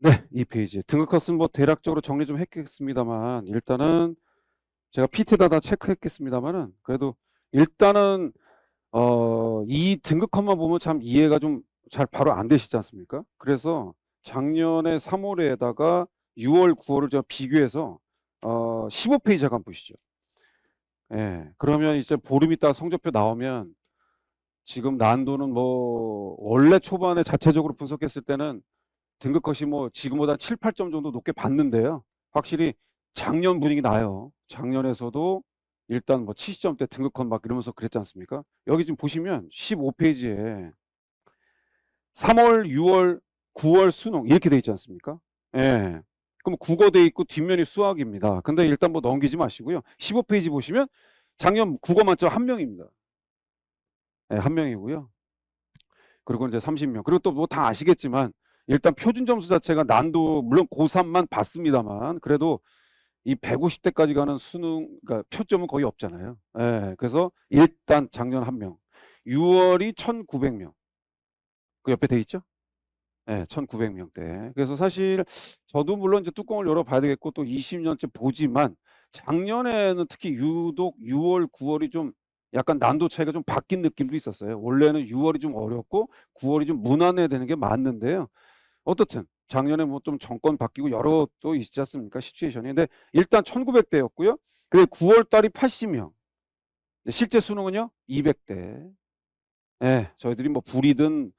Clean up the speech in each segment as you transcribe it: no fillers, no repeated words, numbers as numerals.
네, 이 페이지 등급 컷은 뭐 대략적으로 정리 좀 했겠습니다만 일단은 제가 PT에다 다 체크했겠습니다만은 그래도 일단은 이 등급 컷만 보면 참 이해가 좀 잘 바로 안 되시지 않습니까? 그래서 작년에 3월에다가 6월, 9월을 제가 비교해서 15페이지 잠깐 보시죠. 예, 그러면 이제 보름 있다 성적표 나오면 지금 난도는 뭐 원래 초반에 자체적으로 분석했을 때는 등급 컷이 뭐 지금보다 7, 8점 정도 높게 봤는데요. 확실히 작년 분위기 나요. 작년에서도 일단 뭐 70점대 등급 컷 막 이러면서 그랬지 않습니까? 여기 지금 보시면 15페이지에 3월, 6월, 9월 수능 이렇게 돼 있지 않습니까? 예. 그럼 국어 돼 있고 뒷면이 수학입니다. 근데 일단 뭐 넘기지 마시고요. 15페이지 보시면 작년 국어 만점 1명입니다. 예, 1명이고요. 그리고 이제 30명. 그리고 또 뭐 다 아시겠지만 일단 표준 점수 자체가 난도 물론 고3만 봤습니다만 그래도 이 150대까지 가는 수능 그러니까 표점은 거의 없잖아요. 예, 그래서 일단 작년 1명. 6월이 1,900명. 그 옆에 돼 있죠? 예, 1,900명대. 그래서 사실 저도 물론 이제 뚜껑을 열어봐야 되겠고 또 20년째 보지만 작년에는 특히 유독 6월, 9월이 좀 약간 난도 차이가 좀 바뀐 느낌도 있었어요. 원래는 6월이 좀 어렵고 9월이 좀 무난해야 되는 게 맞는데요. 어떻든 작년에 뭐 좀 정권 바뀌고 여러 또 있지 않습니까? 시츄에이션이. 근데 일단 1,900대였고요. 그리고 9월 달이 80명. 실제 수능은요? 200대. 예, 저희들이 뭐 불이든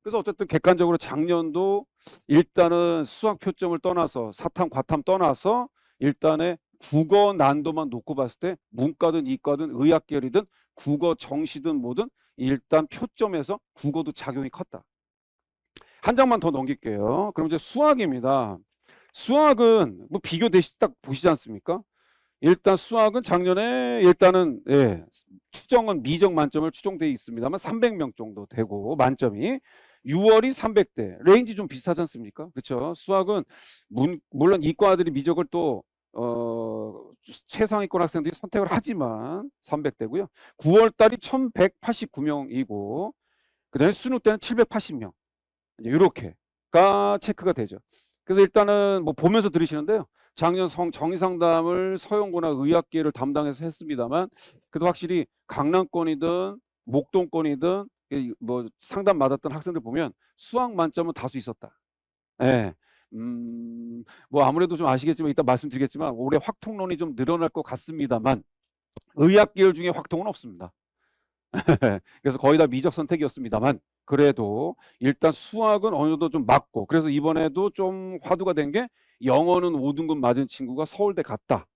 그래서 어쨌든 객관적으로 작년도 일단은 수학 표점을 떠나서 사탐, 과탐 떠나서 일단은 국어 난도만 놓고 봤을 때 문과든 이과든 의학계열이든 국어 정시든 뭐든 일단 표점에서 국어도 작용이 컸다. 한 장만 더 넘길게요. 그럼 이제 수학입니다. 수학은 뭐 비교되시 딱 보시지 않습니까? 일단 수학은 작년에 일단은 예, 추정은 미적 만점을 추정돼 있습니다만 300명 정도 되고 만점이 6월이 300대 레인지 좀 비슷하지 않습니까? 그렇죠? 수학은 물론 이과들이 미적을 또 최상위권 학생들이 선택을 하지만 300대고요. 9월 달이 1189명이고 그다음에 수능 때는 780명. 이제 이렇게가 체크가 되죠. 그래서 일단은 뭐 보면서 들으시는데요. 작년 정의상담을 서영고나 의학계를 담당해서 했습니다만 그래도 확실히 강남권이든 목동권이든 뭐 상담 받았던 학생들 보면 수학 만점은 다수 있었다. 예. 뭐 아무래도 좀 아시겠지만 이따 말씀드리겠지만 올해 확통론이 좀 늘어날 것 같습니다만 의학계열 중에 확통은 없습니다. 그래서 거의 다 미적 선택이었습니다만 그래도 일단 수학은 어느 정도 좀 맞고 그래서 이번에도 좀 화두가 된 게 영어는 5등급 맞은 친구가 서울대 갔다.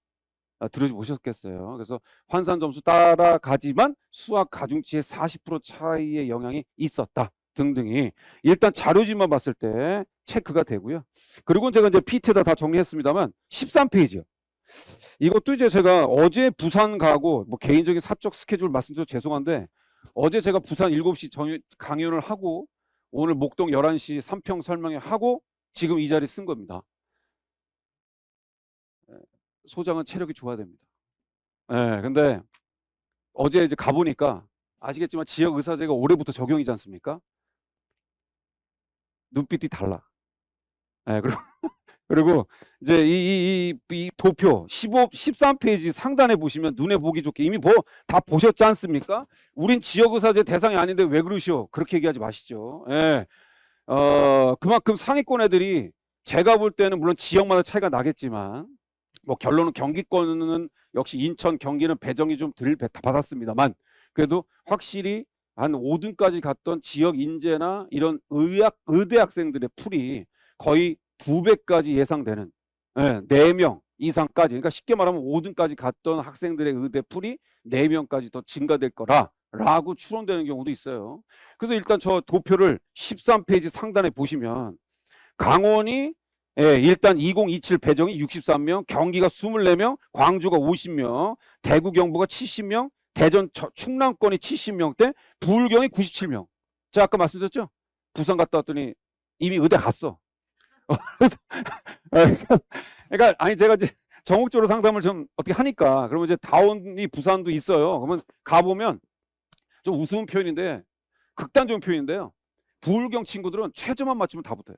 들어보셨겠어요. 그래서 환산 점수 따라가지만 수학 가중치의 40% 차이의 영향이 있었다. 등등이 일단 자료지만 봤을 때 체크가 되고요. 그리고 제가 이제 PT에다 다 정리했습니다만 13페이지요. 이것도 이제 제가 어제 부산 가고 뭐 개인적인 사적 스케줄 말씀드려 죄송한데 어제 제가 부산 7시 강연을 하고 오늘 목동 11시 3평 설명회 하고 지금 이 자리 쓴 겁니다. 소장은 체력이 좋아야 됩니다. 예, 근데 어제 이제 가보니까 아시겠지만 지역 의사제가 올해부터 적용이지 않습니까? 눈빛이 달라. 예, 그리고 이제 이 도표 13페이지 상단에 보시면 눈에 보기 좋게 이미 뭐 다 보셨지 않습니까? 우린 지역의사제 대상이 아닌데 왜 그러시오? 그렇게 얘기하지 마시죠. 예. 그만큼 상위권 애들이 제가 볼 때는 물론 지역마다 차이가 나겠지만 뭐 결론은 경기권은 역시 인천, 경기는 배정이 좀 덜 받았습니다만 그래도 확실히 한 5등까지 갔던 지역 인재나 이런 의대 학생들의 풀이 거의 2배까지 예상되는 4명 이상까지 그러니까 쉽게 말하면 5등까지 갔던 학생들의 의대 풀이 4명까지 더 증가될 거라고 추론되는 경우도 있어요. 그래서 일단 저 도표를 13페이지 상단에 보시면 강원이 일단 2027 배정이 63명, 경기가 24명, 광주가 50명, 대구 경북가 70명, 대전 충남권이 70명대, 부울경이 97명. 제가 아까 말씀드렸죠? 부산 갔다 왔더니 이미 의대 갔어. 그러니까 아니 제가 이제 전국적으로 상담을 좀 어떻게 하니까 그러면 이제 다원이 부산도 있어요. 그러면 가보면 좀 우스운 표현인데 극단적인 표현인데요. 부울경 친구들은 최저만 맞추면 다 붙어요.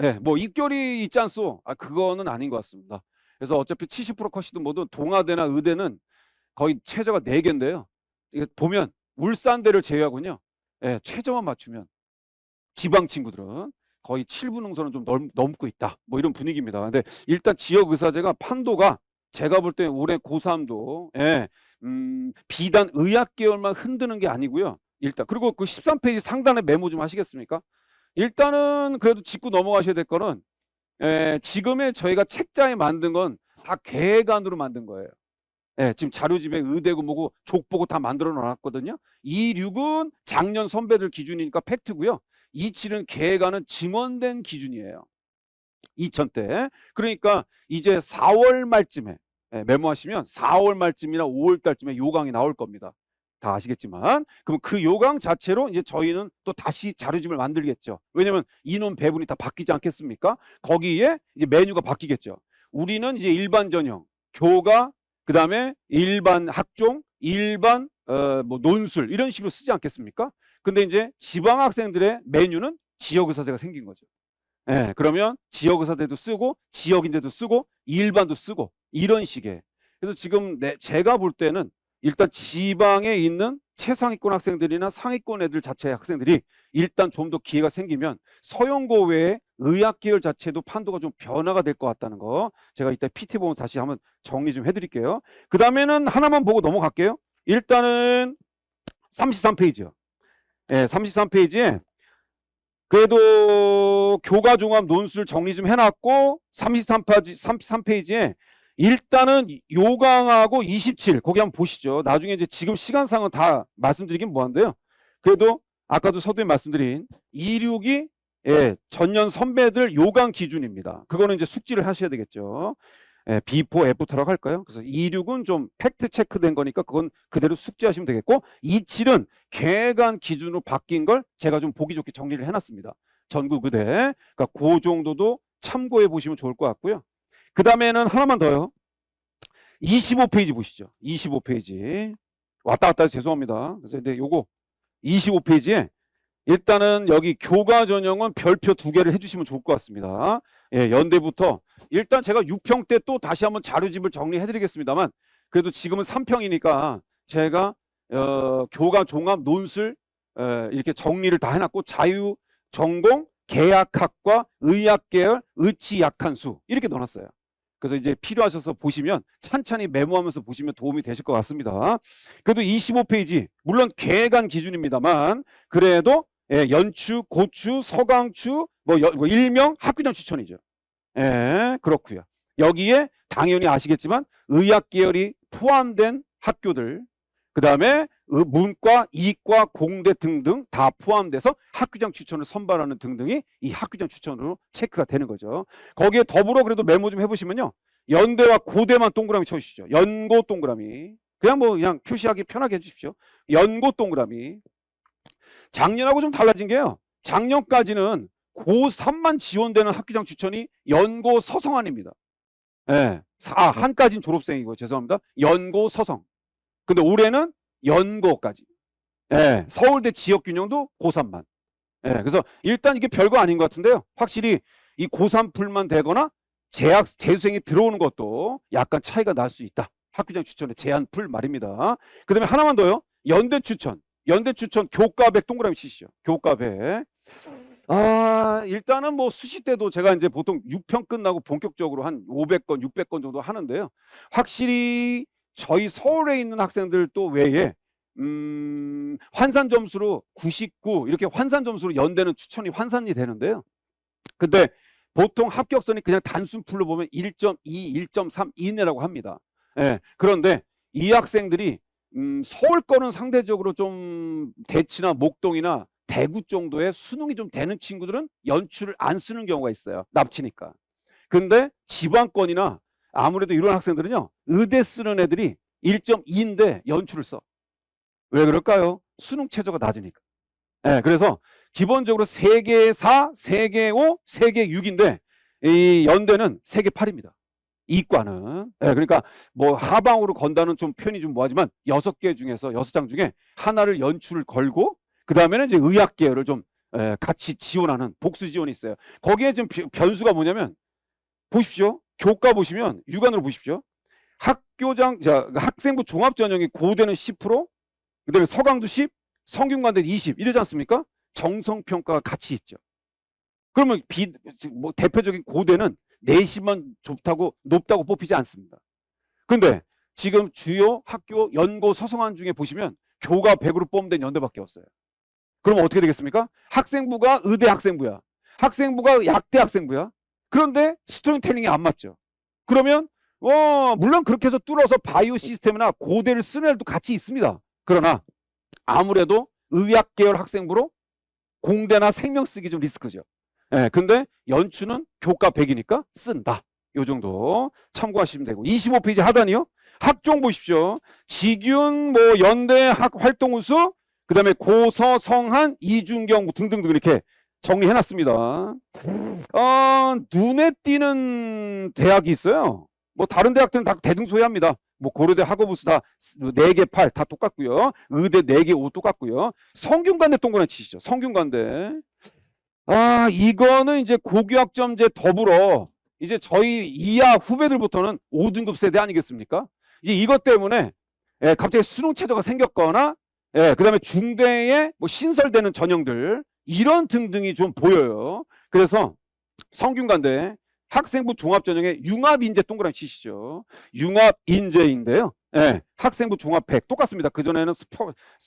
예, 뭐 입결이 있지 않소? 그거는 아닌 것 같습니다. 그래서 어차피 70% 컷이든 뭐든 동아대나 의대는 거의 최저가 4개인데요. 이게 보면 울산대를 제외하고요. 예, 최저만 맞추면 지방 친구들은 거의 7분 능선은 좀 넘고 있다. 뭐 이런 분위기입니다. 근데 일단 지역 의사제가 판도가 제가 볼 때 올해 고3도 예, 비단 의학 계열만 흔드는 게 아니고요. 일단 그리고 그 13페이지 상단에 메모 좀 하시겠습니까? 일단은 그래도 짚고 넘어가셔야 될 거는 지금의 저희가 책자에 만든 건 다 계획안으로 만든 거예요. 예, 지금 자료집에 의대고 뭐고 족보고 다 만들어 놨거든요. 26은 작년 선배들 기준이니까 팩트고요. 27은 계획안은 증언된 기준이에요. 2000대. 그러니까 이제 4월 말쯤에 메모하시면 4월 말쯤이나 5월 달쯤에 요강이 나올 겁니다. 다 아시겠지만 그럼 그 요강 자체로 이제 저희는 또 다시 자료집을 만들겠죠. 왜냐면 인원 배분이 다 바뀌지 않겠습니까? 거기에 이제 메뉴가 바뀌겠죠. 우리는 이제 일반 전형, 교과, 그다음에 일반 학종, 일반 뭐 논술 이런 식으로 쓰지 않겠습니까? 근데 이제 지방 학생들의 메뉴는 지역 의사제가 생긴 거죠. 예, 그러면 지역 의사대도 쓰고 지역인대도 쓰고 일반도 쓰고 이런 식의. 그래서 지금 제가 볼 때는 일단 지방에 있는 최상위권 학생들이나 상위권 애들 자체의 학생들이 일단 좀 더 기회가 생기면 서영고 외에 의학 계열 자체도 판도가 좀 변화가 될 것 같다는 거 제가 이따 PT 보면 다시 한번 정리 좀 해드릴게요. 그 다음에는 하나만 보고 넘어갈게요. 일단은 33페이지요. 예, 33페이지에 그래도 교과 종합 논술 정리 좀 해놨고 33페이지에 일단은 요강하고 27 거기 한번 보시죠. 나중에 이제 지금 시간상은 다 말씀드리긴 뭐한데요. 그래도 아까도 서두에 말씀드린 26이 전년 선배들 요강 기준입니다. 그거는 이제 숙지를 하셔야 되겠죠. B4, F터라고 할까요? 그래서 26은 좀 팩트 체크된 거니까 그건 그대로 숙지하시면 되겠고 27은 계획안 기준으로 바뀐 걸 제가 좀 보기 좋게 정리를 해놨습니다. 전국 의대. 그러니까 그 정도도 참고해 보시면 좋을 것 같고요. 그 다음에는 하나만 더요. 25페이지 보시죠. 25페이지. 왔다 갔다 해서 죄송합니다. 그래서 근데 요거 25페이지에 일단은 여기 교과 전형은 별표 2개를 해주시면 좋을 것 같습니다. 예, 연대부터 일단 제가 6평 때 또 다시 한번 자료집을 정리해드리겠습니다만 그래도 지금은 3평이니까 제가 교과 종합 논술 이렇게 정리를 다 해놨고 자유 전공 계약학과 의학계열 의치 약한수 이렇게 넣어놨어요. 그래서 이제 필요하셔서 보시면 찬찬히 메모하면서 보시면 도움이 되실 것 같습니다. 그래도 25페이지 물론 계획안 기준입니다만 그래도 연추, 고추, 서강추, 뭐 일명 학교장 추천이죠. 그렇고요. 여기에 당연히 아시겠지만 의학 계열이 포함된 학교들, 그 다음에 문과, 이과, 공대 등등 다 포함돼서 학교장 추천을 선발하는 등등이 이 학교장 추천으로 체크가 되는 거죠. 거기에 더불어 그래도 메모 좀 해보시면요. 연대와 고대만 동그라미 쳐주시죠. 연고 동그라미. 그냥 표시하기 편하게 해주십시오. 연고 동그라미. 작년하고 좀 달라진 게요. 작년까지는 고3만 지원되는 학교장 추천이 연고 서성안입니다. 한까지는 졸업생이고 죄송합니다. 연고 서성. 근데 올해는 연고까지. 서울대 지역균형도 고3만. 그래서 일단 이게 별거 아닌 것 같은데요. 확실히 이 고3 풀만 되거나 재수생이 들어오는 것도 약간 차이가 날 수 있다. 학교장 추천의 제한 풀 말입니다. 그 다음에 하나만 더요. 연대 추천. 연대 추천 교과백 동그라미 치시죠. 교과백. 일단은 뭐 수시 때도 제가 이제 보통 6평 끝나고 본격적으로 한 500건, 600건 정도 하는데요. 확실히 저희 서울에 있는 학생들 또 외에 환산 점수로 99 이렇게 환산 점수로 연대는 추천이 환산이 되는데요. 근데 보통 합격선이 그냥 단순풀로 보면 1.2, 1.3 이내라고 합니다. 그런데 이 학생들이 서울 거는 상대적으로 좀 대치나 목동이나 대구 정도의 수능이 좀 되는 친구들은 연출을 안 쓰는 경우가 있어요. 납치니까. 근데 지방권이나 아무래도 이런 학생들은요. 의대 쓰는 애들이 1.2인데 연출을 써. 왜 그럴까요? 수능 최저가 낮으니까. 그래서 기본적으로 3개 4, 3개 5, 3개 6인데 이 연대는 3개 8입니다. 이과는. 그러니까 뭐 하방으로 건다는 좀 표현이 좀 뭐하지만 6개 중에서 6장 중에 하나를 연출을 걸고 그 다음에는 이제 의학 계열을 좀 같이 지원하는 복수 지원이 있어요. 거기에 지금 변수가 뭐냐면 보십시오. 교과 보시면 육안으로 보십시오. 학생부 종합전형이 고대는 10%, 그다음에 서강도 10, 성균관대는 20 이러지 않습니까? 정성평가가 같이 있죠. 그러면 대표적인 고대는 내신만 높다고 뽑히지 않습니다. 근데 지금 주요 학교 연고 서성한 중에 보시면 교과 100으로 뽑으면 연대밖에 없어요. 그럼 어떻게 되겠습니까? 학생부가 의대 학생부야. 학생부가 약대 학생부야. 그런데 스토리텔링이 안 맞죠. 그러면 물론 그렇게 해서 뚫어서 바이오 시스템이나 고대를 쓰는 애도 같이 있습니다. 그러나 아무래도 의학 계열 학생부로 공대나 생명 쓰기 좀 리스크죠. 근데 연추는 교과 100이니까 쓴다. 요 정도 참고하시면 되고 25페이지 하단이요. 학종 보십시오. 직윤 연대 활동 우수, 그다음에 고서 성한 이준경 등등등 이렇게 정리해 놨습니다. 눈에 띄는 대학이 있어요. 다른 대학들은 다 대등소이합니다. 고려대 학업우수 다 4개 8 다 똑같고요. 의대 4개 5 똑같고요. 성균관대 동그라미 치시죠. 성균관대. 이거는 이제 고교학점제 더불어 이제 저희 이하 후배들부터는 5등급 세대 아니겠습니까? 이제 이것 때문에 갑자기 수능 체제가 생겼거나 그다음에 중대에 신설되는 전형들 이런 등등이 좀 보여요. 그래서 성균관대 학생부 종합전형에 융합인재 동그라미 치시죠. 융합인재인데요. 학생부 종합 100 똑같습니다. 그전에는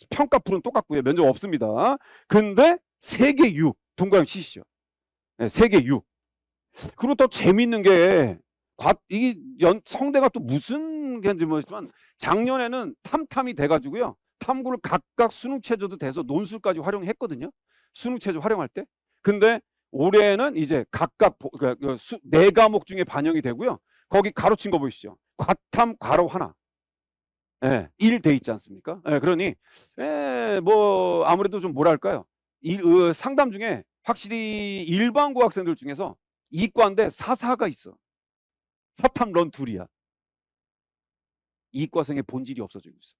평가풀은 똑같고요. 면접 없습니다. 근데 3개 U 동그라미 치시죠. 3개 U. 그리고 또 재밌는 게 이게 성대가 또 무슨 게인지 모르지만 작년에는 탐탐이 돼가지고요. 탐구를 각각 수능 체제도 돼서 논술까지 활용했거든요. 수능 체제 활용할 때. 근데 올해는 이제 각각 4과목 중에 반영이 되고요. 거기 가로친 거 보이시죠? 과탐 괄호 하나. 1 돼 있지 않습니까? 그러니 아무래도 좀 뭐랄까요? 상담 중에 확실히 일반고 학생들 중에서 이과인데 사사가 있어. 사탐런 둘이야. 이과생의 본질이 없어지고 있어.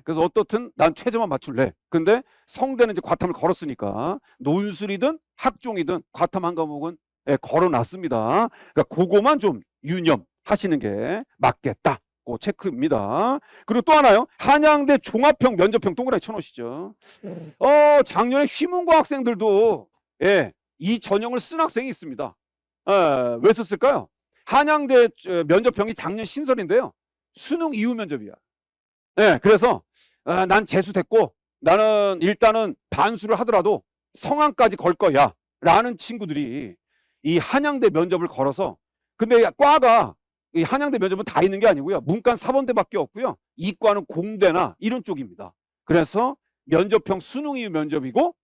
그래서 어떻든 난 최저만 맞출래. 근데 성대는 이제 과탐을 걸었으니까 논술이든 학종이든 과탐 한 과목은 걸어놨습니다. 그러니까 그거만 좀 유념하시는 게 맞겠다. 그 체크입니다. 그리고 또 하나요. 한양대 종합형 면접형 동그라미 쳐놓으시죠. 작년에 휘문고 학생들도 이 전형을 쓴 학생이 있습니다. 왜 썼을까요? 한양대 면접형이 작년 신설인데요. 수능 이후 면접이야. 그래서 난 재수됐고 나는 일단은 반수를 하더라도 성함까지 걸 거야 라는 친구들이 이 한양대 면접을 걸어서, 근데 과가 이 한양대 면접은 다 있는 게 아니고요. 문과는 사범대밖에 없고요. 이과는 공대나 이런 쪽입니다. 그래서 면접형 수능 이후 면접이고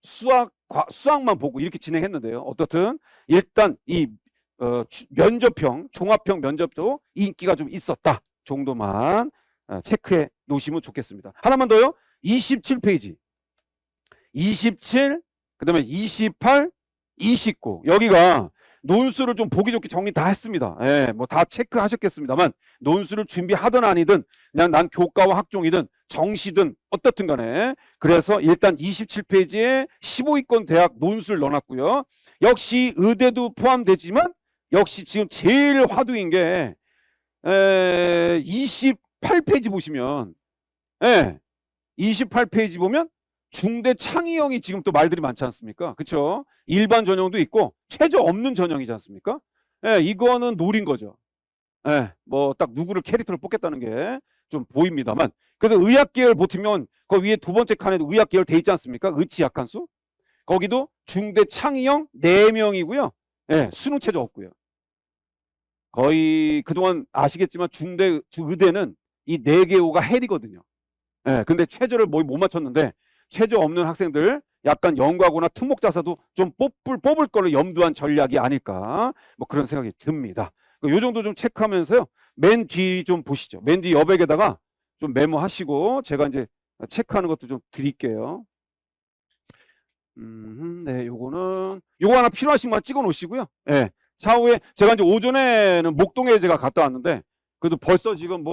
수학만 보고 이렇게 진행했는데요. 어떻든 일단 이 면접형 종합형 면접도 인기가 좀 있었다 정도만 체크해 놓으시면 좋겠습니다. 하나만 더요. 27페이지 27, 그 다음에 28, 29 여기가 논술을 좀 보기 좋게 정리 다 했습니다. 다 체크하셨겠습니다만 논술을 준비하든 아니든 그냥 난 교과와 학종이든 정시든 어떻든 간에 그래서 일단 27페이지에 15위권 대학 논술 넣어놨고요. 역시 의대도 포함되지만 역시 지금 제일 화두인 게 28페이지 보시면 28페이지 보면 중대 창의형이 지금 또 말들이 많지 않습니까? 그렇죠? 일반 전형도 있고 최저 없는 전형이지 않습니까? 이거는 노린 거죠. 딱 누구를 캐릭터를 뽑겠다는 게 좀 보입니다만 그래서 의학 계열 보시면 그 위에 두 번째 칸에도 의학 계열 돼 있지 않습니까? 의치 약한수 거기도 중대 창의형 4명이고요. 수능 최저 없고요. 거의 그동안 아시겠지만 의대는 이 4개 5가 헬이거든요. 근데 최저를 못 맞췄는데 최저 없는 학생들 약간 연구하거나 특목자사도 좀 뽑을 거를 염두한 전략이 아닐까 그런 생각이 듭니다. 요 정도 좀 체크하면서요. 맨 뒤 좀 보시죠. 맨 뒤 여백에다가 좀 메모하시고 제가 이제 체크하는 것도 좀 드릴게요. 요거 하나 필요하신 거 찍어 놓으시고요. 차후에 제가 이제 오전에는 목동에 제가 갔다 왔는데 그래도 벌써 지금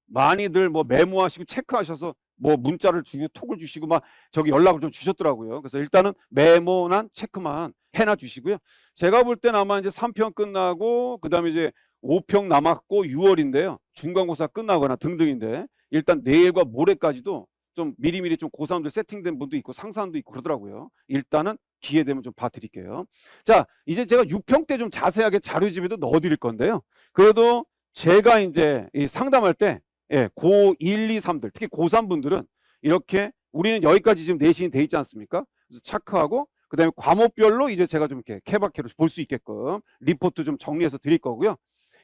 많이들 메모하시고 체크하셔서 뭐 문자를 주고 톡을 주시고 막 저기 연락을 좀 주셨더라고요. 그래서 일단은 메모난 체크만 해놔 주시고요. 제가 볼 때는 아마 이제 3평 끝나고 그다음에 이제 5평 남았고 6월인데요. 중간고사 끝나거나 등등인데 일단 내일과 모레까지도 좀 미리미리 좀 고3들 세팅된 분도 있고 상사도 있고 그러더라고요. 일단은 기회 되면 좀 봐드릴게요. 자, 이제 제가 6평 때 좀 자세하게 자료집에도 넣어드릴 건데요. 그래도 제가 이제 이 상담할 때 예, 고 1, 2, 3들 특히 고3 분들은 이렇게 우리는 여기까지 지금 내신이 돼 있지 않습니까? 그래서 체크하고 그다음에 과목별로 이제 제가 좀 이렇게 케바케로 볼 수 있게끔 리포트 좀 정리해서 드릴 거고요.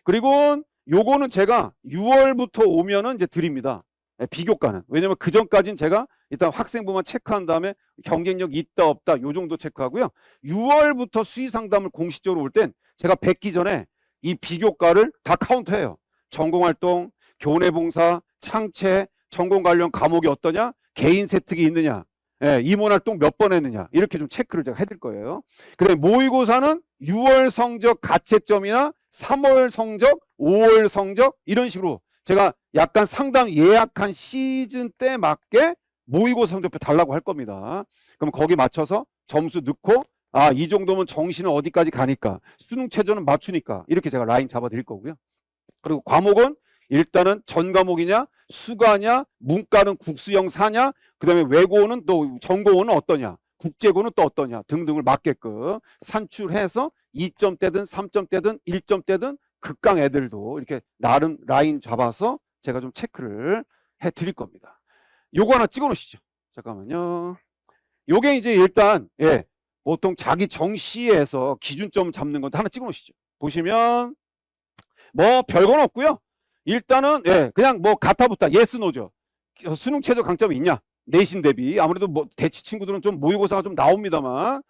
그리고 요거는 제가 6월부터 오면은 이제 드립니다. 예, 비교과는. 왜냐면 그 전까지는 제가 일단 학생부만 체크한 다음에 경쟁력 있다 없다 요 정도 체크하고요. 6월부터 수의 상담을 공식적으로 올 땐 제가 뵙기 전에 이 비교과를 다 카운트해요. 전공활동, 교내봉사, 창체, 전공 관련 과목이 어떠냐, 개인 세특이 있느냐, 예, 임원활동 몇 번 했느냐 이렇게 좀 체크를 제가 해드릴 거예요. 그다음에 모의고사는 6월 성적 가채점이나 3월 성적, 5월 성적 이런 식으로 제가 약간 상담 예약한 시즌 때 맞게 모의고사 성적표 달라고 할 겁니다. 그럼 거기 맞춰서 점수 넣고 아, 이 정도면 정시는 어디까지 가니까 수능 최저는 맞추니까 이렇게 제가 라인 잡아 드릴 거고요. 그리고 과목은 일단은 전 과목이냐 수가냐 문과는 국수형 사냐 그다음에 외고는 또 전고는 어떠냐 국제고는 또 어떠냐 등등을 맞게끔 산출해서 2점대든 3점대든 1점대든 극강 애들도 이렇게 나름 라인 잡아서 제가 좀 체크를 해 드릴 겁니다. 요거 하나 찍어 놓으시죠. 잠깐만요. 요게 이제 일단 예, 보통 자기 정시에서 기준점 잡는 건데 하나 찍어 놓으시죠. 보시면 뭐 별건 없고요. 일단은 예, 그냥 뭐 가타부타 예스 노죠. 수능 최저 강점이 있냐? 내신 대비 아무래도 뭐 대치 친구들은 좀 모의고사가 좀 나옵니다만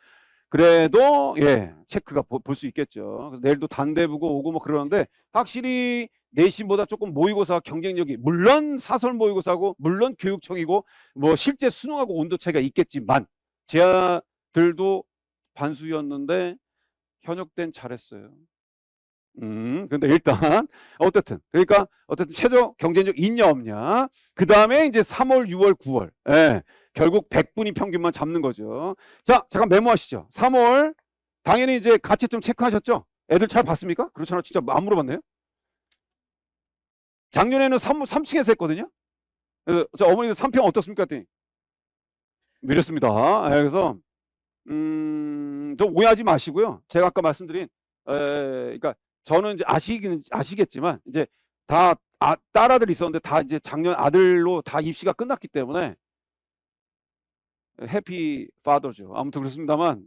그래도 예, 체크가 볼 수 있겠죠. 그래서 내일도 단대 보고 오고 뭐 그러는데 확실히 내신보다 조금 모의고사 경쟁력이 물론 사설 모의고사고 물론 교육청이고 뭐 실제 수능하고 온도 차이가 있겠지만 제 아들도 반수였는데 현역 땐 잘했어요. 근데 일단 어쨌든 그러니까 어쨌든 최저 경쟁력 있냐 없냐. 그 다음에 이제 3월, 6월, 9월. 예, 결국 100분위 평균만 잡는 거죠. 자, 잠깐 메모하시죠. 3월 당연히 이제 가채점 체크하셨죠? 애들 잘 봤습니까? 그렇잖아. 진짜 안 물어봤네요. 작년에는 3층에서 했거든요. 그래서 저 어머니도 3평 어떻습니까? 했더니 이랬습니다. 예, 그래서 좀 오해하지 마시고요. 제가 아까 말씀드린 그러니까 저는 이제 아시겠지만 이제 다 딸아들이 있었는데 다 이제 작년 아들로 다 입시가 끝났기 때문에 해피 파더죠. 아무튼 그렇습니다만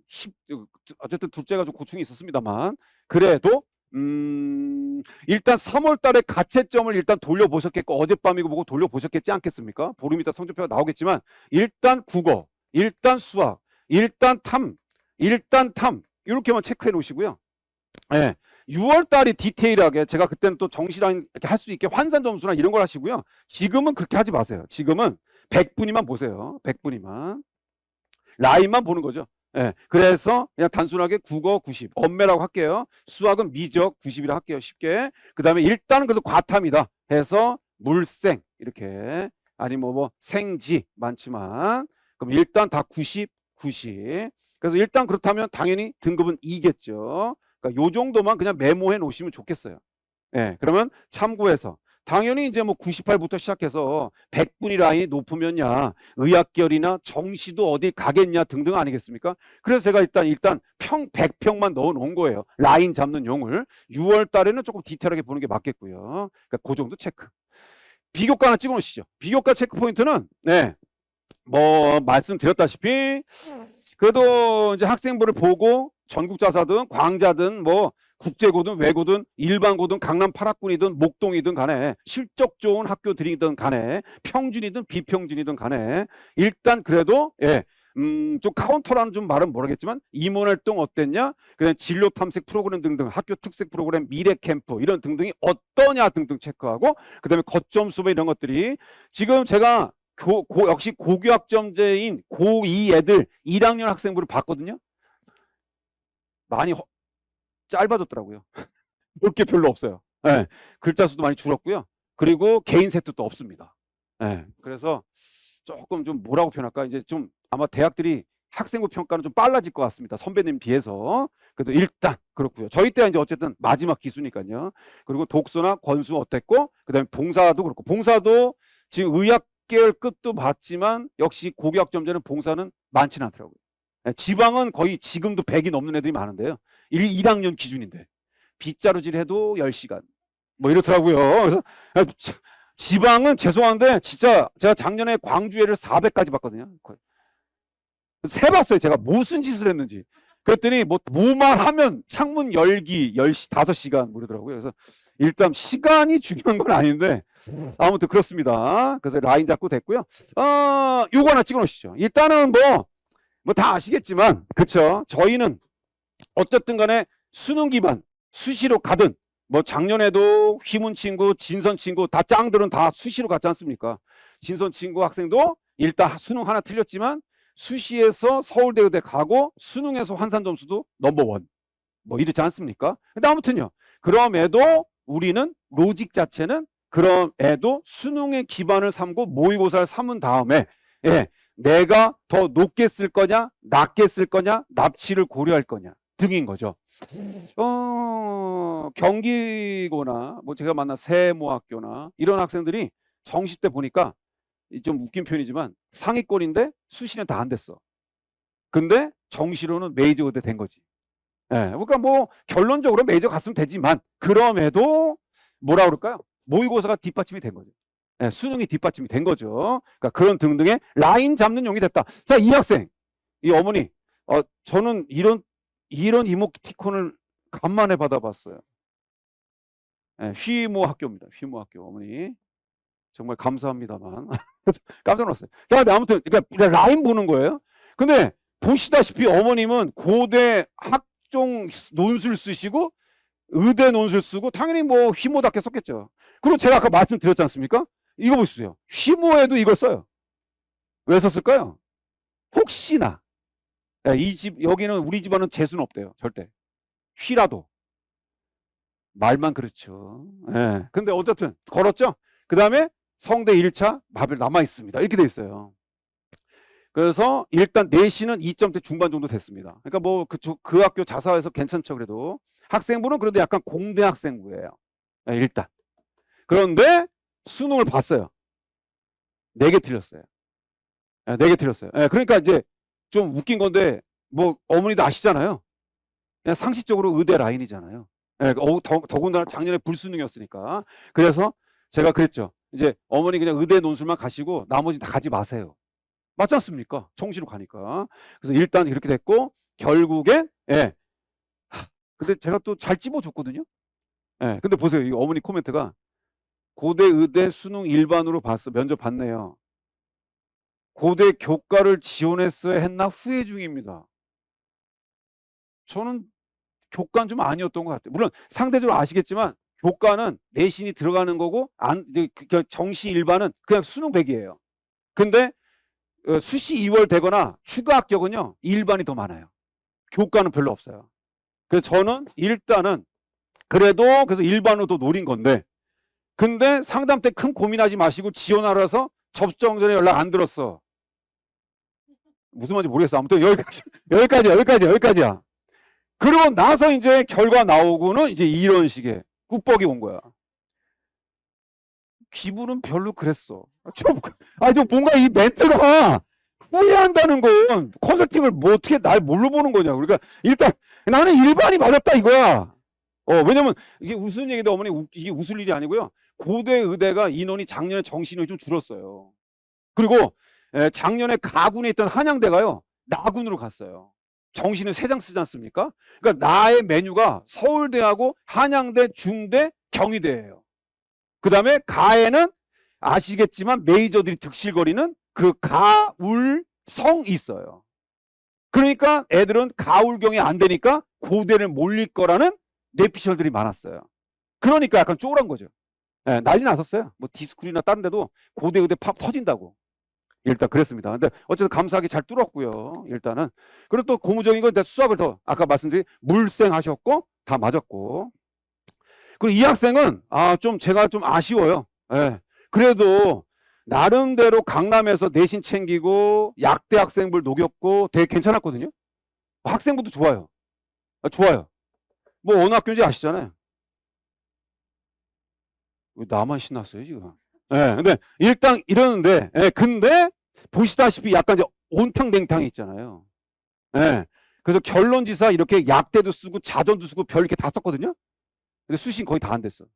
어쨌든 둘째가 좀 고충이 있었습니다만 그래도 일단 3월 달에 가채점을 일단 돌려보셨겠고 어젯밤이고 뭐고 돌려보셨겠지 않겠습니까? 보름 있다 성적표가 나오겠지만 일단 국어, 일단 수학, 일단 탐 이렇게만 체크해 놓으시고요. 예. 6월 달이 디테일하게 제가 그때는 또 정시라인 이렇게 할 수 있게 환산 점수나 이런 걸 하시고요. 지금은 그렇게 하지 마세요. 지금은 100분위만 보세요. 100분위만. 라인만 보는 거죠. 예. 그래서 그냥 단순하게 국어 90, 엄매라고 할게요. 수학은 미적 90이라 할게요. 쉽게. 그다음에 일단은 그래도 과탐이다 해서 물생 이렇게 아니면 뭐 생지 많지만 그럼 일단 다 90, 90. 그래서 일단 그렇다면 당연히 등급은 2겠죠. 그러니까 요 정도만 그냥 메모해 놓으시면 좋겠어요. 예. 그러면 참고해서 당연히 이제 뭐 98부터 시작해서 100분위 라인이 높으면야 의학결이나 정시도 어딜 가겠냐 등등 아니겠습니까? 그래서 제가 일단 100평만 넣어 놓은 거예요. 라인 잡는 용을. 6월 달에는 조금 디테일하게 보는 게 맞겠고요. 그러니까 그 정도 체크. 비교과 하나 찍어 놓으시죠. 비교과 체크 포인트는 네. 뭐 말씀드렸다시피 그래도 이제 학생부를 보고 전국자사든 광자든 뭐 국제고든 외고든 일반고든 강남 8학군이든 목동이든 간에 실적 좋은 학교들이든 간에 평준이든 비평준이든 간에 일단 그래도 예, 좀 카운터라는 좀 말은 모르겠지만 임원활동 어땠냐 그냥 진로 탐색 프로그램 등등 학교 특색 프로그램 미래 캠프 이런 등등이 어떠냐 등등 체크하고 그다음에 거점 수배 이런 것들이 지금 제가 역시 고교학점제인 고2 애들 1학년 학생부를 봤거든요. 많이 짧아졌더라고요. 볼 게 별로 없어요. 네. 글자 수도 많이 줄었고요. 그리고 개인 세트도 없습니다. 네. 그래서 조금 좀 뭐라고 표현할까? 이제 좀 아마 대학들이 학생부 평가는 좀 빨라질 것 같습니다. 선배님 비해서. 그래도 일단 그렇고요. 저희 때는 이제 어쨌든 마지막 기수니까요. 그리고 독서나 권수 어땠고, 그다음에 봉사도 그렇고, 봉사도 지금 의학 계열 끝도 봤지만 역시 고교학점제는 봉사는 많지는 않더라고요. 예, 지방은 거의 지금도 100이 넘는 애들이 많은데요. 1학년 기준인데 빗자루질 해도 10시간 뭐 이렇더라고요. 그래서 지방은 죄송한데 진짜 제가 작년에 광주에를 400까지 봤거든요. 세봤어요. 제가 무슨 짓을 했는지. 그랬더니 뭐만 하면 창문 열기 10시 5시간 뭐 이러더라고요. 그래서 일단 시간이 중요한 건 아닌데 아무튼 그렇습니다. 그래서 라인 잡고 됐고요. 요거 하나 찍어 놓으시죠. 일단은 뭐 다 아시겠지만 그쵸, 저희는 어쨌든 간에 수능 기반 수시로 가든 뭐 작년에도 휘문 친구, 진선 친구 다 짱들은 다 수시로 갔지 않습니까? 진선 친구 학생도 일단 수능 하나 틀렸지만 수시에서 서울대 의대 가고 수능에서 환산 점수도 넘버원 뭐 이렇지 않습니까? 근데 아무튼요. 그럼에도 우리는 로직 자체는 그럼에도 수능의 기반을 삼고 모의고사를 삼은 다음에 예, 내가 더 높게 쓸 거냐, 낮게 쓸 거냐, 납치를 고려할 거냐 등인 거죠. 경기고나 뭐 제가 만난 세모학교나 이런 학생들이 정시 때 보니까 좀 웃긴 표현이지만 상위권인데 수시는 다 안 됐어. 근데 정시로는 메이저 의대 된 거지. 예, 그러니까 뭐 결론적으로 메이저 갔으면 되지만 그럼에도 뭐라 그럴까요? 모의고사가 뒷받침이 된 거죠. 예, 수능이 뒷받침이 된 거죠. 그러니까 그런 등등의 라인 잡는 용이 됐다. 자, 이 학생, 이 어머니, 저는 이런 이모티콘을 간만에 받아봤어요. 예, 휘모 학교입니다. 휘모 학교 어머니. 정말 감사합니다만 깜짝 놀랐어요. 자, 아무튼 그러니까 라인 보는 거예요. 근데 보시다시피 어머님은 고대 학종 논술 쓰시고 의대 논술 쓰고 당연히 뭐 휘모답게 썼겠죠. 그리고 제가 아까 말씀드렸지 않습니까? 이거 보십시오. 휘모에도 이걸 써요. 왜 썼을까요? 혹시나 이 집 여기는 우리 집안은 재수는 없대요. 절대. 휘라도 말만 그렇죠. 예. 근데 어쨌든 걸었죠. 그 다음에 성대 1차 마별 남아 있습니다. 이렇게 돼 있어요. 그래서 일단 내신은 2점대 중반 정도 됐습니다. 그러니까 뭐 그 학교 자사에서 괜찮죠. 그래도 학생부는 그래도 약간 공대 학생부예요. 예, 일단. 그런데 수능을 봤어요. 4개 틀렸어요. 예, 4개 틀렸어요. 예, 그러니까 이제 좀 웃긴 건데 뭐 어머니도 아시잖아요. 그냥 상식적으로 의대 라인이잖아요. 예, 더군다나 작년에 불수능이었으니까. 그래서 제가 그랬죠. 이제 어머니 그냥 의대 논술만 가시고 나머지 다 가지 마세요. 맞지 않습니까? 청시로 가니까. 그래서 일단 이렇게 됐고 결국엔 예. 근데 제가 또 잘 찝어줬거든요. 예. 근데 보세요. 이 어머니 코멘트가 고대 의대 수능 일반으로 봤어. 면접 봤네요. 고대 교과를 지원했어야 했나 후회 중입니다. 저는 교과는 좀 아니었던 것 같아요. 물론 상대적으로 아시겠지만 교과는 내신이 들어가는 거고 정시 일반은 그냥 수능 100이에요. 근데 수시 2월 되거나 추가 합격은요 일반이 더 많아요. 교과는 별로 없어요. 그래서 저는 일단은 그래도 그래서 일반으로 노린 건데 근데 상담 때 큰 고민하지 마시고 지원하러 해서 접종 전에 연락 안 들었어. 무슨 말인지 모르겠어. 아무튼 여기까지야. 그리고 나서 이제 결과 나오고는 이제 이런 식의 꾹뻑이 온 거야. 기분은 별로 그랬어. 좀 뭔가 이 멘트가 후회한다는 건 컨설팅을 뭐 어떻게 날 뭘로 보는 거냐고. 그러니까 일단 나는 일반이 맞았다 이거야. 왜냐면 이게 웃은 얘기인데 어머니 이게 웃을 일이 아니고요. 고대 의대가 인원이 작년에 정시 인원이 좀 줄었어요. 그리고 작년에 가군에 있던 한양대가요 나군으로 갔어요. 정시는 3장 쓰지 않습니까? 그러니까 나의 메뉴가 서울대하고 한양대, 중대, 경희대예요. 그 다음에 가에는 아시겠지만 메이저들이 득실거리는 그 가울성이 있어요. 그러니까 애들은 가울경이 안 되니까 고대를 몰릴 거라는 뇌피셜들이 많았어요. 그러니까 약간 쪼그란 거죠. 난리 났었어요. 뭐 디스쿨이나 다른 데도 고대 의대 팝 터진다고. 일단 그랬습니다. 근데 어쨌든 감사하게 잘 뚫었고요. 일단은. 그리고 또 고무적인 건 수학을 더 아까 말씀드린 물생하셨고 다 맞았고. 그리고 이 학생은 좀 제가 좀 아쉬워요. 예. 그래도 나름대로 강남에서 내신 챙기고 약대 학생들 녹였고 되게 괜찮았거든요. 학생부도 좋아요. 좋아요. 뭐 어느 학교인지 아시잖아요. 왜 나만 신났어요 지금? 예, 근데 일단 이러는데, 예, 근데 보시다시피 약간 이제 온탕냉탕이 있잖아요. 예. 그래서 결론지사 이렇게 약대도 쓰고 자전도 쓰고 별 이렇게 다 썼거든요. 근데 수신 거의 다 안 됐어.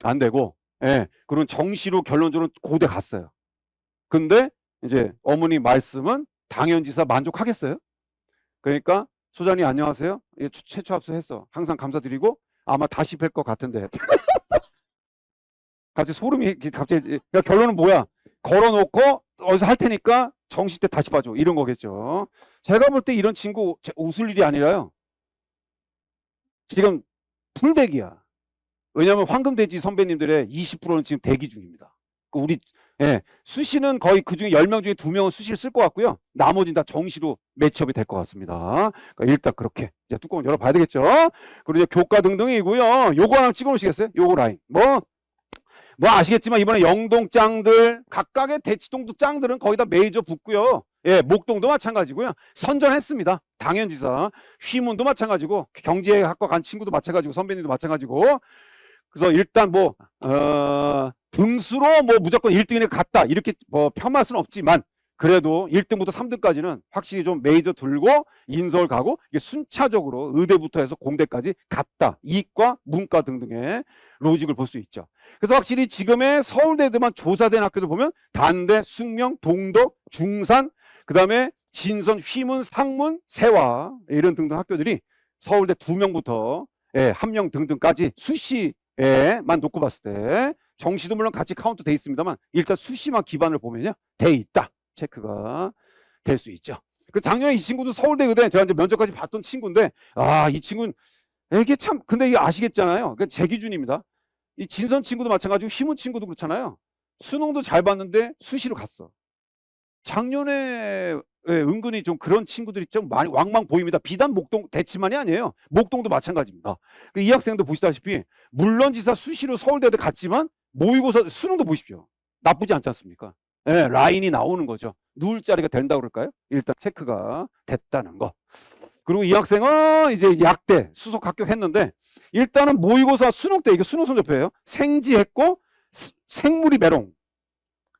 안 되고, 예. 그리고 정시로 결론적으로 고대 갔어요. 근데 이제 어머니 말씀은 당연지사 만족하겠어요? 그러니까 소장님 안녕하세요. 예, 최초 합수했어. 항상 감사드리고 아마 다시 뵐 것 같은데. 갑자기 소름이 갑자기 그러니까 결론은 뭐야? 걸어놓고 어디서 할 테니까 정시 때 다시 봐줘 이런 거겠죠. 제가 볼 때 이런 친구 웃을 일이 아니라요. 지금 풀대기야. 왜냐하면 황금돼지 선배님들의 20%는 지금 대기 중입니다. 우리 예, 수시는 거의 그중에 10명 중에 2명은 수시를 쓸 것 같고요. 나머지는 다 정시로 매치업이 될 것 같습니다. 그러니까 일단 그렇게 이제 뚜껑을 열어봐야 되겠죠. 그리고 이제 교과 등등이고요. 요거 하나 찍어 놓으시겠어요? 요거 라인. 뭐 아시겠지만 이번에 영동짱들 각각의 대치동도 짱들은 거의 다 메이저 붙고요. 예, 목동도 마찬가지고요. 선전했습니다. 당연지사. 휘문도 마찬가지고 경제학과 간 친구도 마찬가지고 선배님도 마찬가지고. 그래서 일단 뭐 등수로 뭐 무조건 1등에 갔다 이렇게 뭐 폄할 수는 없지만 그래도 1등부터 3등까지는 확실히 좀 메이저 들고 인서울 가고 이게 순차적으로 의대부터 해서 공대까지 갔다. 이과, 문과 등등의 로직을 볼 수 있죠. 그래서 확실히 지금의 서울대에만 조사된 학교들 보면 단대, 숙명, 동덕, 중산, 그 다음에 진선, 휘문, 상문, 세화 이런 등등 학교들이 서울대 2명부터 예, 1명 등등까지 수시에만 놓고 봤을 때 정시도 물론 같이 카운트 돼 있습니다만 일단 수시만 기반을 보면요 돼 있다 체크가 될 수 있죠. 그 작년에 이 친구도 서울대 의대 제가 이제 면접까지 봤던 친구인데 이 친구는 이게 참 근데 이게 아시겠잖아요. 제 기준입니다. 이 진선 친구도 마찬가지고 휘문 친구도 그렇잖아요. 수능도 잘 봤는데 수시로 갔어. 작년에 은근히 좀 그런 친구들이 좀 많이 왕망 보입니다. 비단 목동 대치만이 아니에요. 목동도 마찬가지입니다. 이 학생도 보시다시피 물론지사 수시로 서울대에 갔지만 모의고사 수능도 보십시오. 나쁘지 않지 않습니까? 예, 라인이 나오는 거죠. 누울 자리가 된다고 그럴까요? 일단 체크가 됐다는 거. 그리고 이 학생은 이제 약대 수석 합격했는데 일단은 모의고사 수능 때 이게 수능 성적표예요. 생지했고 생물이 메롱.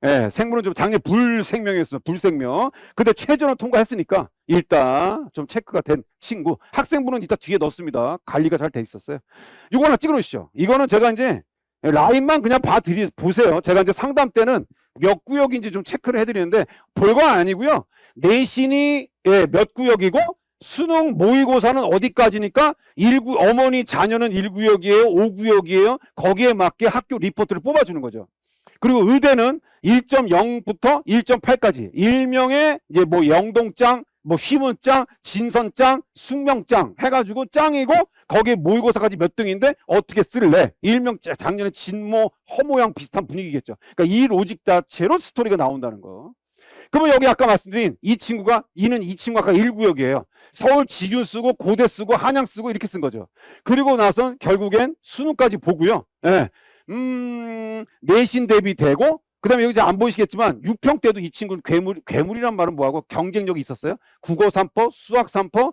예, 생물은 좀 작년 불생명이었습니다. 불생명. 근데 최저는 통과했으니까 일단 좀 체크가 된 친구. 학생부는 이따 뒤에 넣습니다. 관리가 잘 돼 있었어요. 이거 하나 찍어 놓으시죠. 이거는 제가 이제 라인만 그냥 보세요. 제가 이제 상담 때는 몇 구역인지 좀 체크를 해드리는데 별거 아니고요. 내신이 몇 구역이고 수능 모의고사는 어디까지니까 어머니 자녀는 1구역이에요, 5구역이에요. 거기에 맞게 학교 리포트를 뽑아주는 거죠. 그리고 의대는 1.0부터 1.8까지 일명의 이제 뭐 영동짱, 뭐 휘문짱, 진선짱, 숙명짱 해가지고 짱이고 거기에 모의고사까지 몇 등인데 어떻게 쓸래? 일명 작년에 진모 허모양 비슷한 분위기겠죠. 그러니까 이 로직 자체로 스토리가 나온다는 거. 그러면 여기 아까 말씀드린 이 친구가 아까 1구역이에요. 서울 직윤 쓰고 고대 쓰고 한양 쓰고 이렇게 쓴 거죠. 그리고 나선 결국엔 수능까지 보고요. 예. 내신 대비 되고 그다음에 여기 안 보이시겠지만 6평 때도 이 친구는 괴물이란 말은 뭐하고 경쟁력이 있었어요. 국어 3퍼, 수학 3퍼,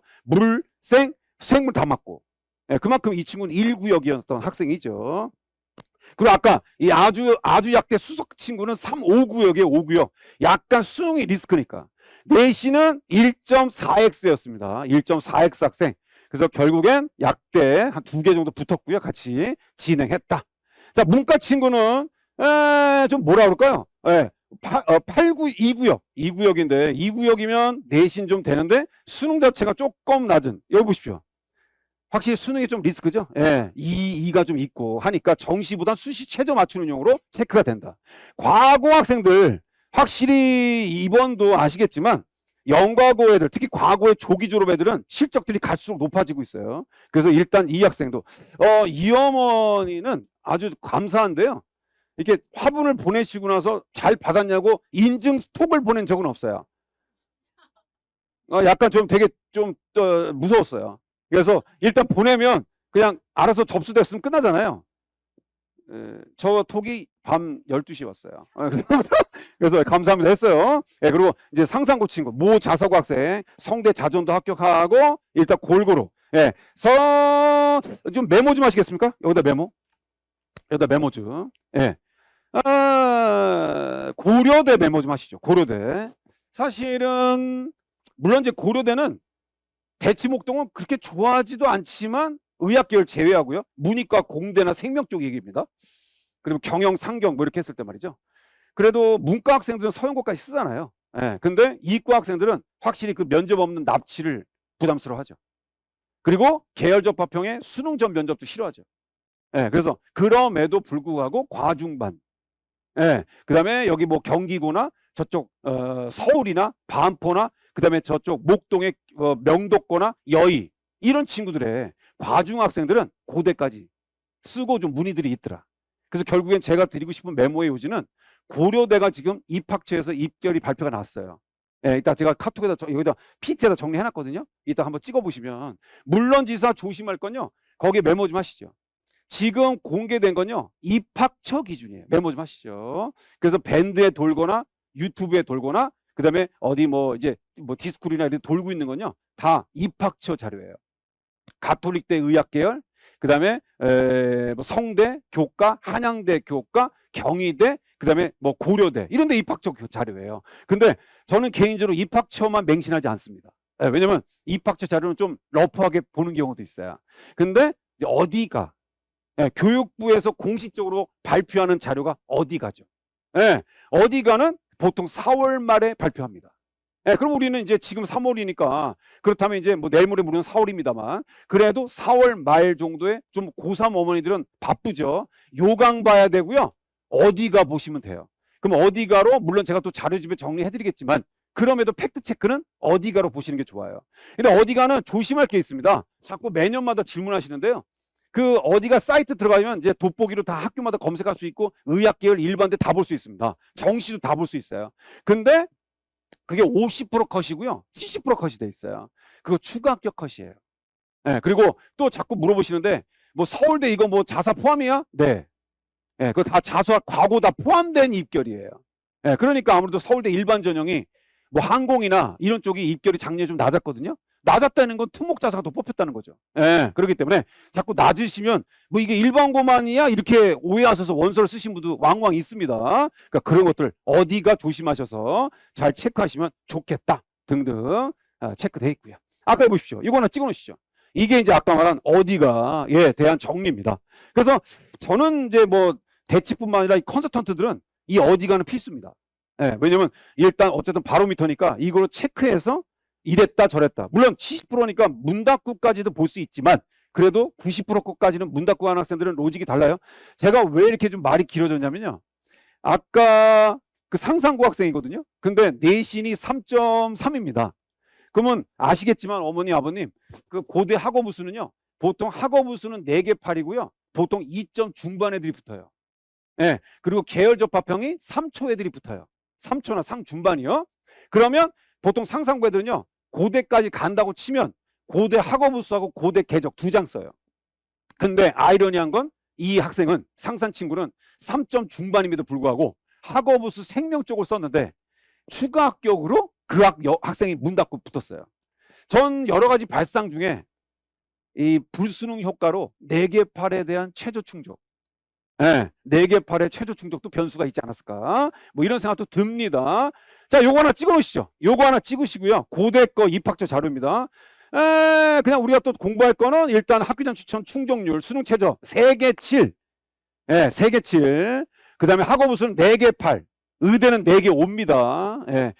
생물 다 맞고 그만큼 이 친구는 1구역이었던 학생이죠. 그리고 아까 이 아주 약대 수석 친구는 5구역이에요. 5구역. 약간 수능이 리스크니까. 내신은 1.4x였습니다. 1.4x 학생. 그래서 결국엔 약대 한 2개 정도 붙었고요. 같이 진행했다. 자, 문과 친구는 좀 뭐라 그럴까요? 2구역. 2구역인데 2구역이면 내신 좀 되는데 수능 자체가 조금 낮은. 여기 보십시오. 확실히 수능이 좀 리스크죠. 예, 2가 좀 있고 하니까 정시보다 수시 최저 맞추는 용으로 체크가 된다. 과거 학생들 확실히 이번도 아시겠지만 영과고 애들 특히 과거의 조기 졸업 애들은 실적들이 갈수록 높아지고 있어요. 그래서 일단 이 학생도 이 어머니는 아주 감사한데요. 이렇게 화분을 보내시고 나서 잘 받았냐고 인증 스톡을 보낸 적은 없어요. 약간 좀 되게 좀 무서웠어요. 그래서 일단 보내면 그냥 알아서 접수됐으면 끝나잖아요. 저 톡이 밤 12시에 왔어요. 그래서 감사합니다 했어요. 예, 그리고 이제 상상고 친구, 모 자서고 학생, 성대 자전도 합격하고, 일단 골고루. 예, 좀 메모 좀 하시겠습니까? 여기다 메모. 여기다 메모 좀. 예. 고려대 메모 좀 하시죠. 고려대. 사실은, 물론 이제 고려대는 대치목동은 그렇게 좋아하지도 않지만 의학계열 제외하고요. 문이과 공대나 생명 쪽 얘기입니다. 그리고 경영, 상경 뭐 이렇게 했을 때 말이죠. 그래도 문과 학생들은 서영고까지 쓰잖아요. 예, 근데 이과 학생들은 확실히 그 면접 없는 납치를 부담스러워하죠. 그리고 계열 접합형의 수능 전 면접도 싫어하죠. 예, 그래서 그럼에도 불구하고 과중반. 예, 그다음에 여기 뭐 경기고나 저쪽 서울이나 반포나 그다음에 저쪽 목동의 명도거나 여의 이런 친구들의 과중 학생들은 고대까지 쓰고 좀 문의들이 있더라. 그래서 결국엔 제가 드리고 싶은 메모의 요지는 고려대가 지금 입학처에서 입결이 발표가 났어요. 예, 이따 제가 카톡에다 여기다 PT에다 정리해놨거든요. 이따 한번 찍어보시면 물론 지사 조심할 건요. 거기에 메모 좀 하시죠. 지금 공개된 건요. 입학처 기준이에요. 메모 좀 하시죠. 그래서 밴드에 돌거나 유튜브에 돌거나 그다음에 어디 뭐 이제 뭐 디스쿨이나 이런 돌고 있는 건요. 다 입학처 자료예요. 가톨릭대 의학계열, 그다음에 뭐 성대, 교과, 한양대 교과, 경희대, 그다음에 뭐 고려대 이런 데 입학처 자료예요. 근데 저는 개인적으로 입학처만 맹신하지 않습니다. 예, 왜냐면 입학처 자료는 좀 러프하게 보는 경우도 있어요. 근데 이제 어디가 예, 교육부에서 공식적으로 발표하는 자료가 어디가죠? 예, 어디가는 보통 4월 말에 발표합니다. 예, 그럼 우리는 이제 지금 3월이니까 그렇다면 이제 뭐 내일 모레 모레는 4월입니다만 그래도 4월 말 정도에 좀 고3 어머니들은 바쁘죠. 요강 봐야 되고요. 어디가 보시면 돼요. 그럼 어디가로 물론 제가 또 자료집에 정리해드리겠지만 그럼에도 팩트 체크는 어디가로 보시는 게 좋아요. 근데 어디가는 조심할 게 있습니다. 자꾸 매년마다 질문하시는데요. 그 어디가 사이트 들어가면 이제 돋보기로 다 학교마다 검색할 수 있고 의학계열 일반대 다 볼 수 있습니다. 정시도 다 볼 수 있어요. 근데 그게 50% 컷이고요. 70% 컷이 돼 있어요. 그거 추가 합격 컷이에요. 네, 그리고 또 자꾸 물어보시는데 뭐 서울대 이거 뭐 자사 포함이야? 네. 네, 그거 다 자수와 과고 다 포함된 입결이에요. 네, 그러니까 아무래도 서울대 일반 전형이 뭐 항공이나 이런 쪽이 입결이 작년에 좀 낮았거든요. 낮았다는 건 특목 자사가 더 뽑혔다는 거죠. 예, 그렇기 때문에 자꾸 낮으시면 뭐 이게 일반고만이야 이렇게 오해하셔서 원서를 쓰신 분도 왕왕 있습니다. 그러니까 그런 것들 어디가 조심하셔서 잘 체크하시면 좋겠다 등등 체크되어 있고요. 아까 보십시오. 이거 하나 찍어 놓으시죠. 이게 이제 아까 말한 어디가에 대한 정리입니다. 그래서 저는 이제 뭐 대치뿐만 아니라 이 컨설턴트들은 이 어디가는 필수입니다. 예, 왜냐면 일단 어쨌든 바로미터니까 이걸로 체크해서 이랬다 저랬다. 물론 70%니까 문답구까지도 볼 수 있지만 그래도 90%까지는 문답구 하는 학생들은 로직이 달라요. 제가 왜 이렇게 좀 말이 길어졌냐면요. 아까 그 상상고 학생이거든요. 근데 내신이 3.3입니다. 그러면 아시겠지만 어머니 아버님 그 고대 학업 우수는요. 보통 학업 우수는 4개 8이고요. 보통 2점 중반 애들이 붙어요. 예, 그리고 계열 접합형이 3초 애들이 붙어요. 3초나 상중반이요. 그러면 보통 상상고 애들은요. 고대까지 간다고 치면 고대 학업우수하고 고대 계적 2장 써요. 근데 아이러니한 건 이 학생은 상산 친구는 3점 중반임에도 불구하고 학업우수 생명 쪽을 썼는데 추가 합격으로 그 학생이 문 닫고 붙었어요. 전 여러 가지 발상 중에 이 불수능 효과로 4개 8에 대한 최저 충족, 4개 8의 최저 충족도 변수가 있지 않았을까? 뭐 이런 생각도 듭니다. 자, 요거 하나 찍어 놓으시죠. 요거 하나 찍으시고요. 고대 거 입학처 자료입니다. 그냥 우리가 또 공부할 거는 일단 학교장 추천 충족률, 수능 최저 3개 7. 3개 7. 그 다음에 학업우수는 4개 8. 의대는 4개 5입니다.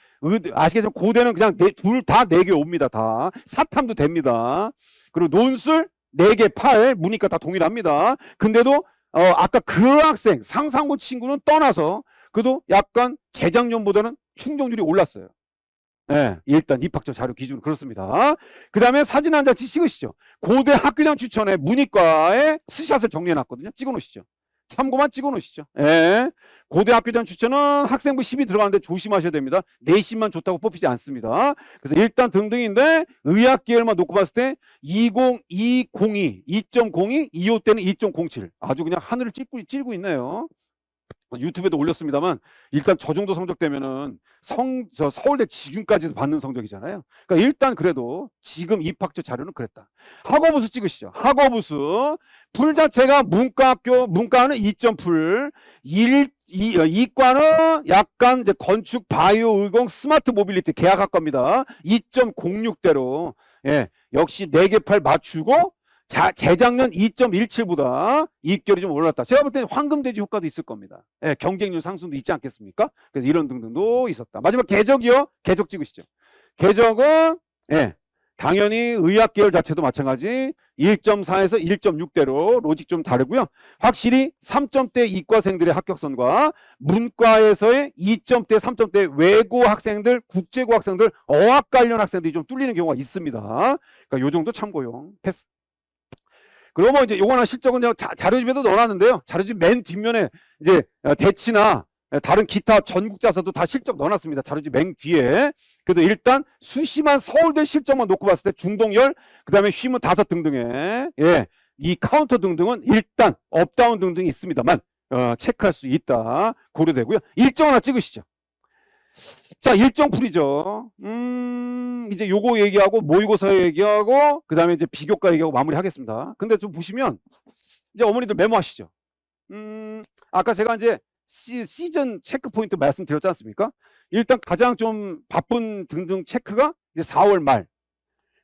아시겠지만 고대는 그냥 둘 다 4개 5입니다. 다. 사탐도 됩니다. 그리고 논술 4개 8. 문이과 다 동일합니다. 근데도 아까 그 학생 상상고 친구는 떠나서 그래도 약간 재작년보다는 충족률이 올랐어요. 일단 입학처 자료 기준은 그렇습니다. 그 다음에 사진 한 장 찍으시죠. 고대 학교장 추천에 문이과의 스샷을 정리해 놨거든요. 찍어 놓으시죠. 참고만 찍어 놓으시죠. 고등학교 전 추천은 학생부 10이 들어가는데 조심하셔야 됩니다. 내신만 좋다고 뽑히지 않습니다. 그래서 일단 등등인데 의학 계열만 놓고 봤을 때 20202, 2.02, 2호 때는 2.07. 아주 그냥 하늘을 찌르고 있네요. 유튜브에도 올렸습니다만 일단 저 정도 성적 되면은 서울대 지균까지도 받는 성적이잖아요. 그러니까 일단 그래도 지금 입학처 자료는 그랬다. 학업우수 찍으시죠. 학업우수 풀 자체가 문과는 2점 이과는 약간 이제 건축, 바이오, 의공, 스마트 모빌리티 계약학과입니다. 2.06대로 예, 역시 4개 팔 맞추고 재작년 2.17보다 이익결이 좀 올랐다. 제가 볼 때는 황금돼지 효과도 있을 겁니다. 예, 경쟁률 상승도 있지 않겠습니까? 그래서 이런 등등도 있었다. 마지막 궤적이요. 궤적 찍으시죠. 궤적은 예, 당연히 의학 계열 자체도 마찬가지 1.4에서 1.6대로 로직 좀 다르고요. 확실히 3점대 이과생들의 합격선과 문과에서의 2점대, 3점대 외고 학생들, 국제고 학생들, 어학 관련 학생들이 좀 뚫리는 경우가 있습니다. 그러니까 요 정도 참고용. 패스. 그러면 이제 요거나 실적은 자료집에도 넣어놨는데요. 자료집 맨 뒷면에 이제 대치나 다른 기타 전국자서도 다 실적 넣어놨습니다. 자료집 맨 뒤에. 그래도 일단 수시만 서울대 실적만 놓고 봤을 때 중동열, 그 다음에 쉬문 5 등등에 예, 이 카운터 등등은 일단 업다운 등등이 있습니다만 체크할 수 있다. 고려되고요. 일정 하나 찍으시죠. 자, 일정 풀이죠. 이제 요거 얘기하고 모의고사 얘기하고 그 다음에 이제 비교과 얘기하고 마무리하겠습니다. 근데 좀 보시면 이제 어머니들 메모하시죠. 아까 제가 이제 시즌 체크 포인트 말씀드렸지 않습니까? 일단 가장 좀 바쁜 등등 체크가 이제 4월 말.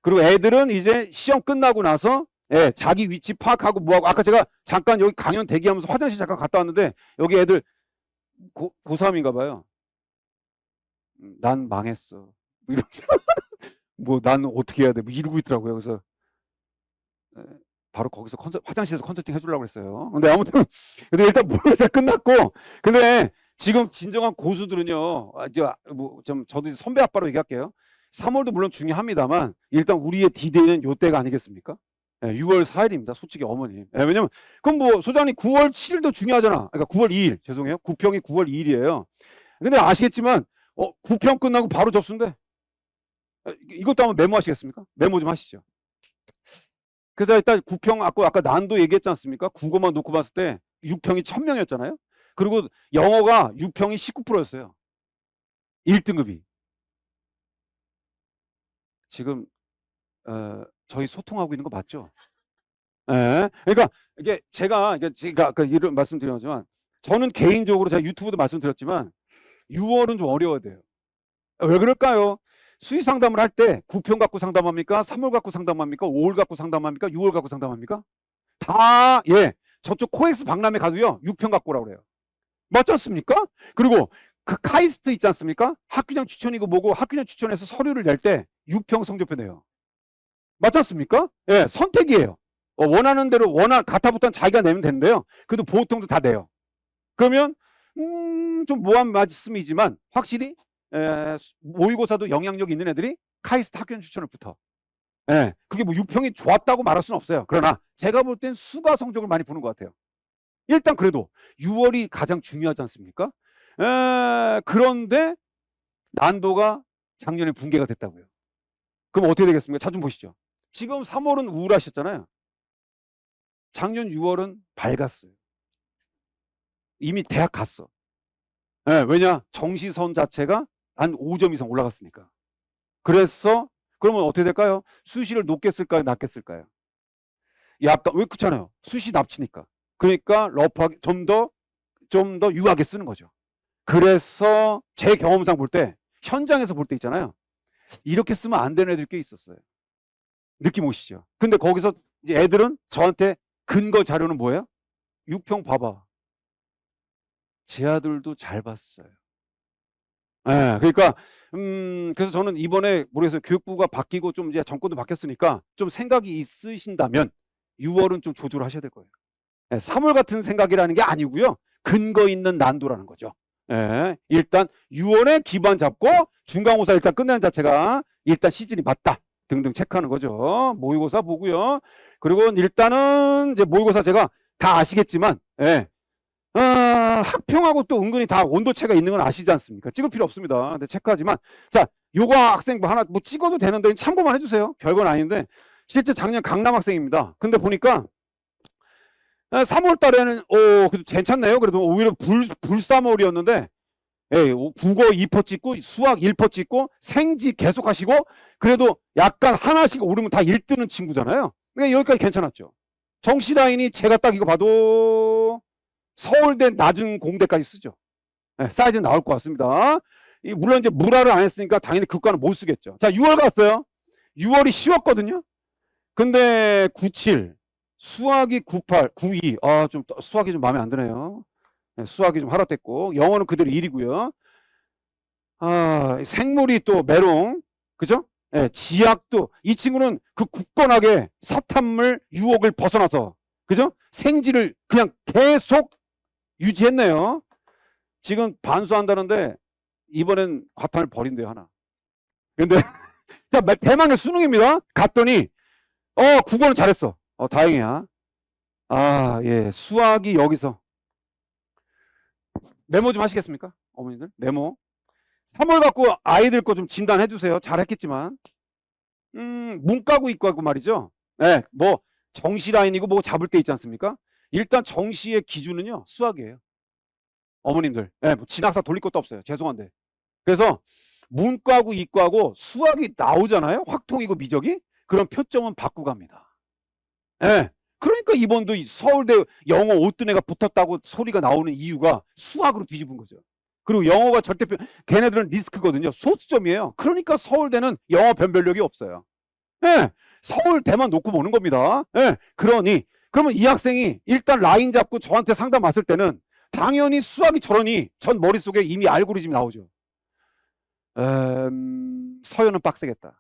그리고 애들은 이제 시험 끝나고 나서 예, 자기 위치 파악하고 뭐하고 아까 제가 잠깐 여기 강연 대기하면서 화장실 잠깐 갔다 왔는데 여기 애들 고3인가 봐요. 난 망했어. 이러면서 뭐 나는 어떻게 해야 돼? 뭐 이러고 있더라고요. 그래서 바로 거기서 화장실에서 컨설팅 해주려고 했어요. 근데 아무튼 근데 일단 모의고사 끝났고 근데 지금 진정한 고수들은요. 이제 뭐 좀 저도 이제 선배 아빠로 얘기할게요. 3월도 물론 중요합니다만 일단 우리의 디데이는 요 때가 아니겠습니까? 6월 4일입니다. 솔직히 어머님. 왜냐면 그럼 뭐 소장님 9월 7일도 중요하잖아. 그러니까 9월 2일 죄송해요. 9평이 9월 2일이에요. 근데 아시겠지만 9평 끝나고 바로 접수인데 이것도 한번 메모하시겠습니까? 메모 좀 하시죠. 그래서 일단 9평 아까 난도 얘기했지 않습니까? 국어만 놓고 봤을 때 6평이 1000명이었잖아요. 그리고 영어가 6평이 19%였어요. 1등급이. 지금 저희 소통하고 있는 거 맞죠? 예. 그러니까 이게 제가 아까 이런 말씀드렸지만 저는 개인적으로 제가 유튜브도 말씀드렸지만 6월은 좀 어려워야 돼요. 왜 그럴까요? 수의 상담을 할 때 9평 갖고 상담합니까? 3월 갖고 상담합니까? 5월 갖고 상담합니까? 6월 갖고 상담합니까? 다 예. 저쪽 코엑스 박람회 가도요. 6평 갖고 오라고 그래요. 맞지 않습니까? 그리고 그 카이스트 있지 않습니까? 학교장 추천이고 뭐고 학교장 추천해서 서류를 낼 때 6평 성적표 내요. 맞지 않습니까? 예, 선택이에요. 원하는 대로 가타부터는 자기가 내면 되는데요. 그래도 보통도 다 내요. 그러면 좀 모한 말씀이지만 확실히 모의고사도 영향력 있는 애들이 카이스트 학교장 추천을 붙어. 예, 그게 뭐 6평이 좋았다고 말할 수는 없어요. 그러나 제가 볼 땐 수가 성적을 많이 보는 것 같아요. 일단 그래도 6월이 가장 중요하지 않습니까? 그런데 난도가 작년에 붕괴가 됐다고요. 그럼 어떻게 되겠습니까? 자 좀 보시죠. 지금 3월은 우울하셨잖아요. 작년 6월은 밝았어요. 이미 대학 갔어. 예, 왜냐? 정시선 자체가 한 5점 이상 올라갔으니까. 그래서 그러면 어떻게 될까요? 수시를 높게 쓸까요? 낮게 쓸까요? 약간 왜 그렇잖아요. 수시 납치니까. 그러니까 러프하게 좀 더 유하게 쓰는 거죠. 그래서 제 경험상 볼 때 현장에서 볼 때 있잖아요. 이렇게 쓰면 안 되는 애들 꽤 있었어요. 느낌 오시죠? 근데 거기서 이제 애들은 저한테 근거 자료는 뭐예요? 6평 봐봐. 제 아들도 잘 봤어요. 예, 그러니까 그래서 저는 이번에 모르겠어요. 교육부가 바뀌고 좀 이제 정권도 바뀌었으니까 좀 생각이 있으신다면 6월은 좀 조절을 하셔야 될 거예요. 3월 같은 생각이라는 게 아니고요. 근거 있는 난도라는 거죠. 일단 6월에 기반 잡고 중간고사 일단 끝내는 자체가 일단 시즌이 맞다 등등 체크하는 거죠. 모의고사 보고요. 그리고 일단은 이제 모의고사 제가 다 아시겠지만 학평하고 또 은근히 다 온도차가 있는 건 아시지 않습니까? 찍을 필요 없습니다. 근데 체크하지만, 자, 요거 학생 뭐 하나 뭐 찍어도 되는데 참고만 해주세요. 별건 아닌데, 실제 작년 강남 학생입니다. 근데 보니까 3월 달에는 그래도 괜찮네요. 그래도 오히려 불3월이었는데 국어 2% 찍고 수학 1% 찍고 생지 계속 하시고 그래도 약간 하나씩 오르면 다 1등은 친구잖아요. 그러니까 여기까지 괜찮았죠. 정시 라인이 제가 딱 이거 봐도 서울대 낮은 공대까지 쓰죠. 네, 사이즈 나올 것 같습니다. 물론 이제 물화를 안 했으니까 당연히 그과는 못 쓰겠죠. 자, 6월 갔어요. 6월이 쉬웠거든요. 근데 97, 수학이 98, 92. 좀 수학이 좀 마음에 안 드네요. 네, 수학이 좀 하락됐고 영어는 그대로 1이고요. 생물이 또 메롱, 그죠? 네, 지학도 이 친구는 그 굳건하게 사탐물 유혹을 벗어나서 그죠? 생지를 그냥 계속 유지했네요. 지금 반수한다는데 이번엔 과탐을 버린대요 하나. 근데 자, 대망의 수능입니다. 갔더니 국어는 잘했어. 다행이야. 예, 수학이 여기서 메모 좀 하시겠습니까? 어머니들 메모. 3월 갖고 아이들 거 좀 진단해 주세요. 잘했겠지만 문과고 이과고 말이죠. 네, 뭐 정시 라인이고 뭐 잡을 때 있지 않습니까? 일단 정시의 기준은요 수학이에요. 어머님들, 네, 뭐 진학사 돌릴 것도 없어요. 죄송한데. 그래서 문과고 이과고 수학이 나오잖아요. 확통이고 미적이. 그럼 표점은 바꾸고 갑니다. 네. 그러니까 이번도 서울대 영어 5등 애가 붙었다고 소리가 나오는 이유가 수학으로 뒤집은 거죠. 그리고 영어가 절대표, 걔네들은 리스크거든요. 소수점이에요. 그러니까 서울대는 영어 변별력이 없어요. 네. 서울대만 놓고 보는 겁니다. 네. 그러면 이 학생이 일단 라인 잡고 저한테 상담 왔을 때는 당연히 수학이 저러니 전 머릿속에 이미 알고리즘이 나오죠. 서현은 빡세겠다.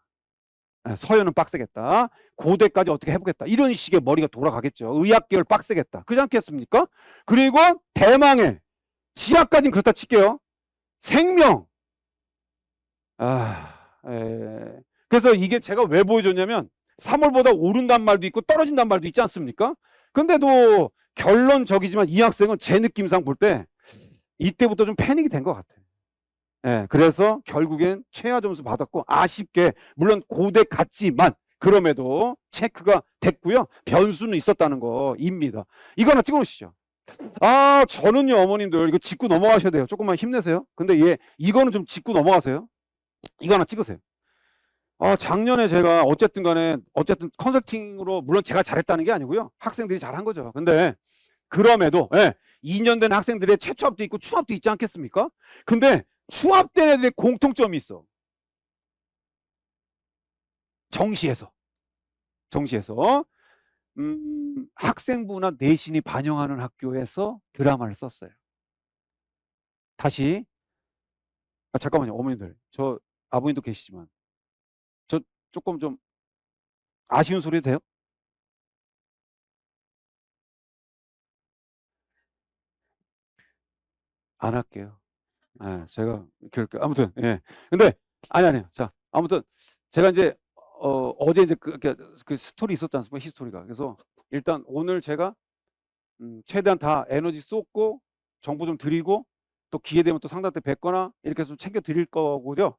서현은 빡세겠다. 고대까지 어떻게 해보겠다. 이런 식의 머리가 돌아가겠죠. 의학계열 빡세겠다. 그렇지 않겠습니까? 그리고 대망의 지하까지는 그렇다 칠게요. 생명. 그래서 이게 제가 왜 보여줬냐면 3월보다 오른단 말도 있고 떨어진단 말도 있지 않습니까? 근데도 결론적이지만 이 학생은 제 느낌상 볼 때 이때부터 좀 패닉이 된 것 같아요. 그래서 결국엔 최하 점수 받았고 아쉽게 물론 고대 같지만 그럼에도 체크가 됐고요. 변수는 있었다는 거입니다. 이거 하나 찍어놓으시죠. 저는요 어머님들 이거 짚고 넘어가셔야 돼요. 조금만 힘내세요. 근데 이거는 좀 짚고 넘어가세요. 이거 하나 찍으세요. 작년에 제가 어쨌든 컨설팅으로 물론 제가 잘했다는 게 아니고요. 학생들이 잘한 거죠. 근데 그럼에도 2년 된 학생들의 최초합도 있고 추합도 있지 않겠습니까? 근데 추합된 애들의 공통점이 있어. 정시에서 학생부나 내신이 반영하는 학교에서 드라마를 썼어요. 다시 잠깐만요 어머님들, 저 아버님도 계시지만 저 조금 좀 아쉬운 소리 해도 돼요? 안 할게요. 제가 아무튼 근데 아니에요. 자, 아무튼 제가 이제 어제 이제 그 스토리 있었지 않습니까? 히스토리가. 그래서 일단 오늘 제가 최대한 다 에너지 쏟고 정보 좀 드리고 또 기회 되면 또 상담 때 뵙거나 이렇게 해서 챙겨 드릴 거고요.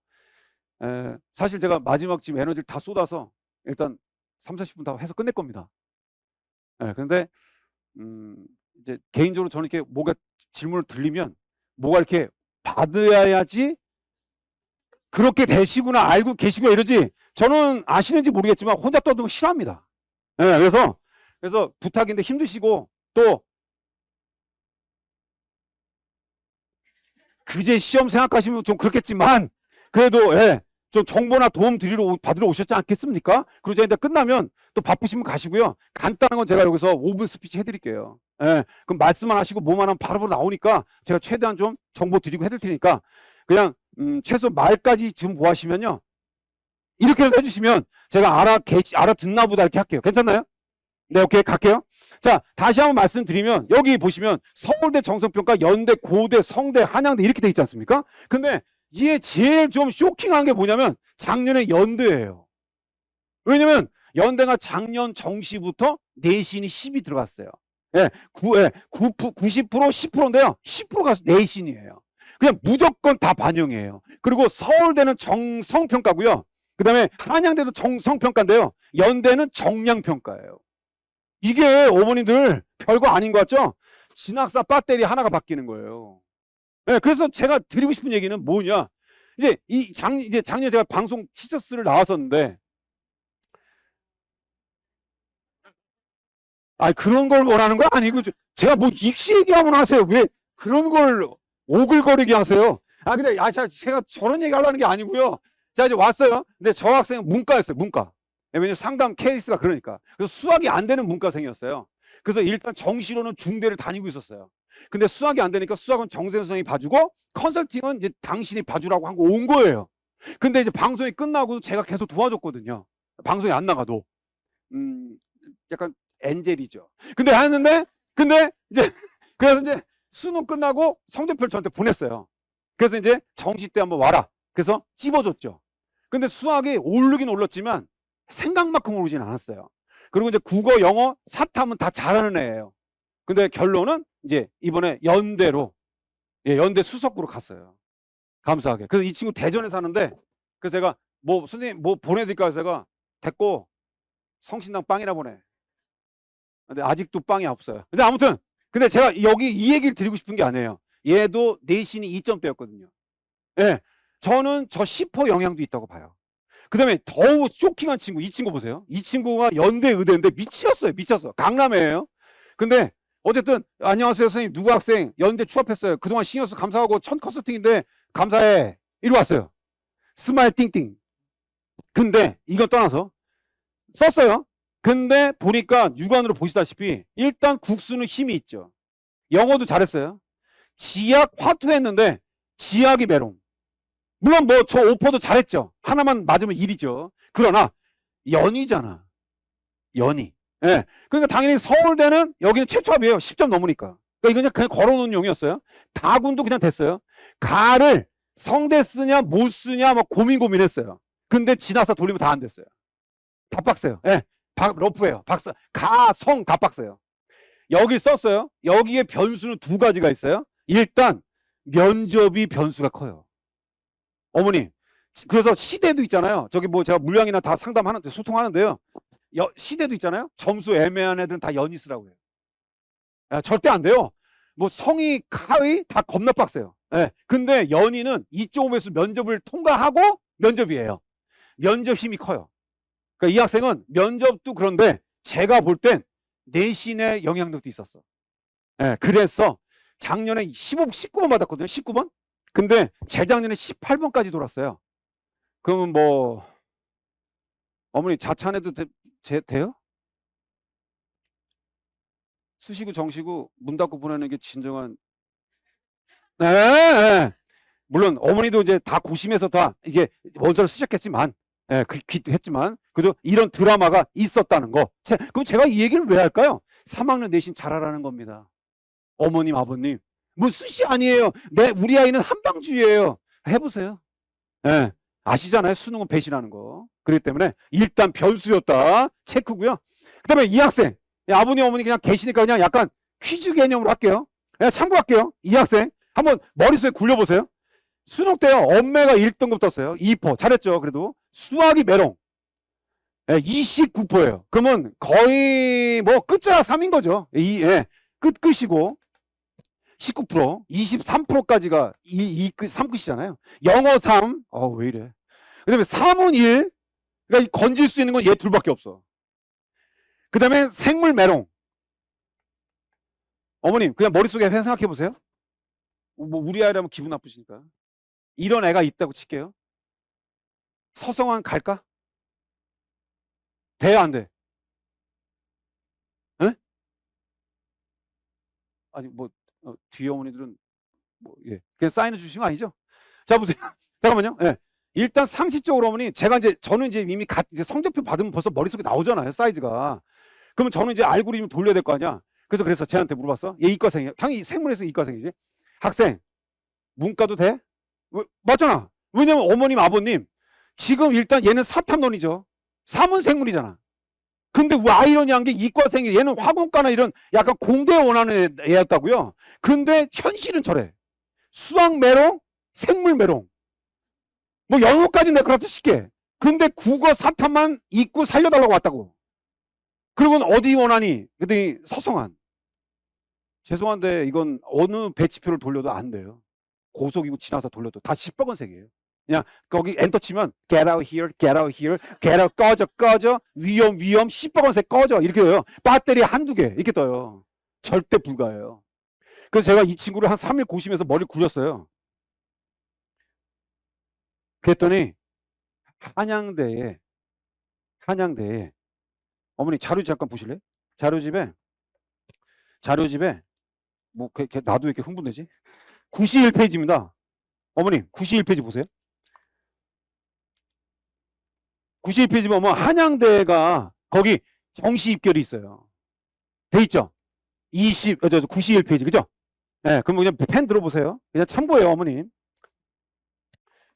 사실 제가 마지막 지금 에너지를 다 쏟아서 일단 30-40분 다 해서 끝낼 겁니다. 근데 이제 개인적으로 저는 이렇게 뭐가 질문을 들리면 뭐가 이렇게 받아야지 그렇게 되시구나 알고 계시고 이러지, 저는 아시는지 모르겠지만 혼자 떠드는 거 싫어합니다. 그래서 부탁인데 힘드시고 또 그제 시험 생각하시면 좀 그렇겠지만 그래도 좀 정보나 도움 받으러 오셨지 않겠습니까? 그러자 이제 끝나면 또 바쁘시면 가시고요. 간단한 건 제가 여기서 5분 스피치 해드릴게요. 그럼 말씀만 하시고 뭐만 하면 바로바로 나오니까 제가 최대한 좀 정보 드리고 해드릴 테니까 그냥 최소 말까지 지금 뭐 하시면요. 이렇게 해주시면 제가 알아듣나 보다 이렇게 할게요. 괜찮나요? 네, 오케이, 갈게요. 자, 다시 한번 말씀드리면 여기 보시면 서울대 정성평가, 연대, 고대, 성대, 한양대 이렇게 돼 있지 않습니까? 근데 이게 제일 좀 쇼킹한 게 뭐냐면 작년에 연대예요. 왜냐면 연대가 작년 정시부터 내신이 10이 들어갔어요. 예, 90% 10%인데요. 10%가 내신이에요. 그냥 무조건 다 반영이에요. 그리고 서울대는 정성평가고요. 그 다음에 한양대도 정성평가인데요. 연대는 정량평가예요. 이게 어머님들 별거 아닌 것 같죠? 진학사 배터리 하나가 바뀌는 거예요. 네, 그래서 제가 드리고 싶은 얘기는 뭐냐? 이제 작년 제가 방송 티처스를 나왔었는데, 그런 걸 원하는 거 아니고, 제가 뭐 입시 얘기하면 하세요. 왜 그런 걸 오글거리게 하세요? 근데, 제가 저런 얘기 하려는 게 아니고요. 자, 이제 왔어요. 근데 저 학생은 문과였어요, 문과. 왜냐면 상담 케이스가 그러니까. 그래서 수학이 안 되는 문과생이었어요. 그래서 일단 정시로는 중대를 다니고 있었어요. 근데 수학이 안 되니까 수학은 정세 선생님이 봐주고 컨설팅은 이제 당신이 봐주라고 한 거 온 거예요. 근데 이제 방송이 끝나고 제가 계속 도와줬거든요. 방송이 안 나가도. 약간 엔젤이죠. 근데 이제 그래서 이제 수능 끝나고 성적표를 저한테 보냈어요. 그래서 이제 정시 때 한번 와라. 그래서 찝어줬죠. 근데 수학이 오르긴 올랐지만 생각만큼 오르진 않았어요. 그리고 이제 국어, 영어, 사탐은 다 잘하는 애예요. 근데 결론은 이제 이번에 연대로, 연대 수석으로 갔어요. 감사하게. 그래서 이 친구 대전에 사는데, 그래서 제가 뭐 선생님 뭐 보내드릴까 해서 제가 됐고 성신당 빵이나 보내. 근데 아직도 빵이 없어요. 근데 아무튼 근데 제가 여기 이 얘기를 드리고 싶은 게 아니에요. 얘도 내신이 2점대였거든요. 예. 저는 저 10% 영향도 있다고 봐요. 그 다음에 더욱 쇼킹한 친구, 이 친구 보세요. 이 친구가 연대 의대인데 미쳤어요. 미쳤어. 강남이에요. 근데 어쨌든 안녕하세요 선생님 누구 학생 연대 취업했어요. 그동안 신경 써서 감사하고 첫 컨설팅인데 감사해. 이리 왔어요. 스마일 띵띵. 근데 이건 떠나서 썼어요. 근데 보니까 육안으로 보시다시피 일단 국수는 힘이 있죠. 영어도 잘했어요. 지학 화투했는데 지학이 메롱. 물론 뭐 저 오퍼도 잘했죠. 하나만 맞으면 1이죠. 그러나 연이잖아. 연이. 예. 그러니까 당연히 서울대는 여기는 최초합이에요. 10점 넘으니까. 그러니까 이건 그냥 걸어놓은 용이었어요. 다군도 그냥 됐어요. 가를 성대 쓰냐 못 쓰냐 막 고민했어요. 근데 진학사 돌리면 다 안 됐어요. 다 빡세요. 예. 러프예요. 박사. 가, 성 다 빡세요. 여기 썼어요. 여기에 변수는 두 가지가 있어요. 일단 면접이 변수가 커요. 어머니. 그래서 시대도 있잖아요. 저기 뭐 제가 물량이나 다 상담하는데 소통하는데요. 시대도 있잖아요. 점수 애매한 애들은 다 연이 쓰라고 해요. 절대 안 돼요. 뭐 성이, 가의 다 겁나 빡세요. 근데 연이는 2.5배수 면접을 통과하고 면접이에요. 면접 힘이 커요. 그러니까 이 학생은 면접도 그런데 제가 볼 땐 내신의 영향력도 있었어. 그래서 작년에 19번 받았거든요. 19번? 근데 재작년에 18번까지 돌았어요. 그러면 뭐 어머니 자찬해도 돼요? 수시고 정시고 문 닫고 보내는 게 진정한. 네. 물론 어머니도 이제 다 고심해서 다 이게 원서를 쓰셨겠지만 했지만 그래도 이런 드라마가 있었다는 거. 그럼 제가 이 얘기를 왜 할까요? 3학년 내신 잘하라는 겁니다. 어머님 아버님 뭐 수시 아니에요. 우리 아이는 한방주의예요. 해보세요. 아시잖아요. 수능은 배신하는 거. 그렇기 때문에 일단 변수였다. 체크고요. 그 다음에 이 학생 아버님 어머니 그냥 계시니까 그냥 약간 퀴즈 개념으로 할게요. 그냥 참고할게요. 이 학생 한번 머릿속에 굴려보세요. 수능 때요. 엄매가 1등급 떴어요. 2% 잘했죠. 그래도 수학이 메롱 29%예요. 그러면 거의 뭐 끝자락 3인 거죠. 끝이고 19%, 23%까지가 3끝이잖아요. 영어 3, 왜 이래. 그 다음에 3은 1, 그러니까 건질 수 있는 건 얘 둘밖에 없어. 그 다음에 생물 메롱. 어머님, 그냥 머릿속에 생각해 보세요. 뭐 우리 아이라면 기분 나쁘시니까. 이런 애가 있다고 칠게요. 서성한 갈까? 돼야 안 돼? 에? 아니 뭐 뒤에 어머니들은 뭐 그냥 사인해 주신 거 아니죠? 자 보세요. 잠깐만요. 일단 상식적으로 어머니 저는 이제 이미 이제 성적표 받으면 벌써 머릿속에 나오잖아요. 사이즈가. 그러면 저는 이제 알고리즘 돌려야 될 거 아니야. 그래서 쟤한테 물어봤어. 얘 이과생이야. 당연히 생물에서 이과생이지. 학생 문과도 돼? 맞잖아. 왜냐면 어머님 아버님 지금 일단 얘는 사탐론이죠. 3은 생물이잖아. 근데 왜 아이러니한 게 이과생이 얘는 학원가나 이런 약간 공대 원하는 애였다고요. 근데 현실은 저래. 수학 메롱, 생물 메롱. 뭐 영어까지 내가 그렇다 쉽게. 근데 국어 사탐만 잊고 살려달라고 왔다고. 그리고는 어디 원하니? 그랬더니 서성한. 죄송한데 이건 어느 배치표를 돌려도 안 돼요. 고속이고 지나서 돌려도 다 시뻘건색이에요. 그냥 거기 엔터 치면 get out here, get out here, get out 꺼져 꺼져 위험 위험 시뻘건색 꺼져 이렇게 돼요. 배터리 한두 개 이렇게 떠요. 절대 불가해요. 그래서 제가 이 친구를 한 3일 고심해서 머리를 굴렸어요. 그랬더니 한양대에 어머니 자료집 잠깐 보실래요? 자료집에 뭐 나도 이렇게 흥분되지? 91페이지입니다. 어머니 91페이지 보세요. 91페이지 보면 한양대가 거기 정시 입결이 있어요. 돼 있죠? 91페이지 그죠? 네, 그럼 그냥 펜 들어보세요. 그냥 참고해요 어머님.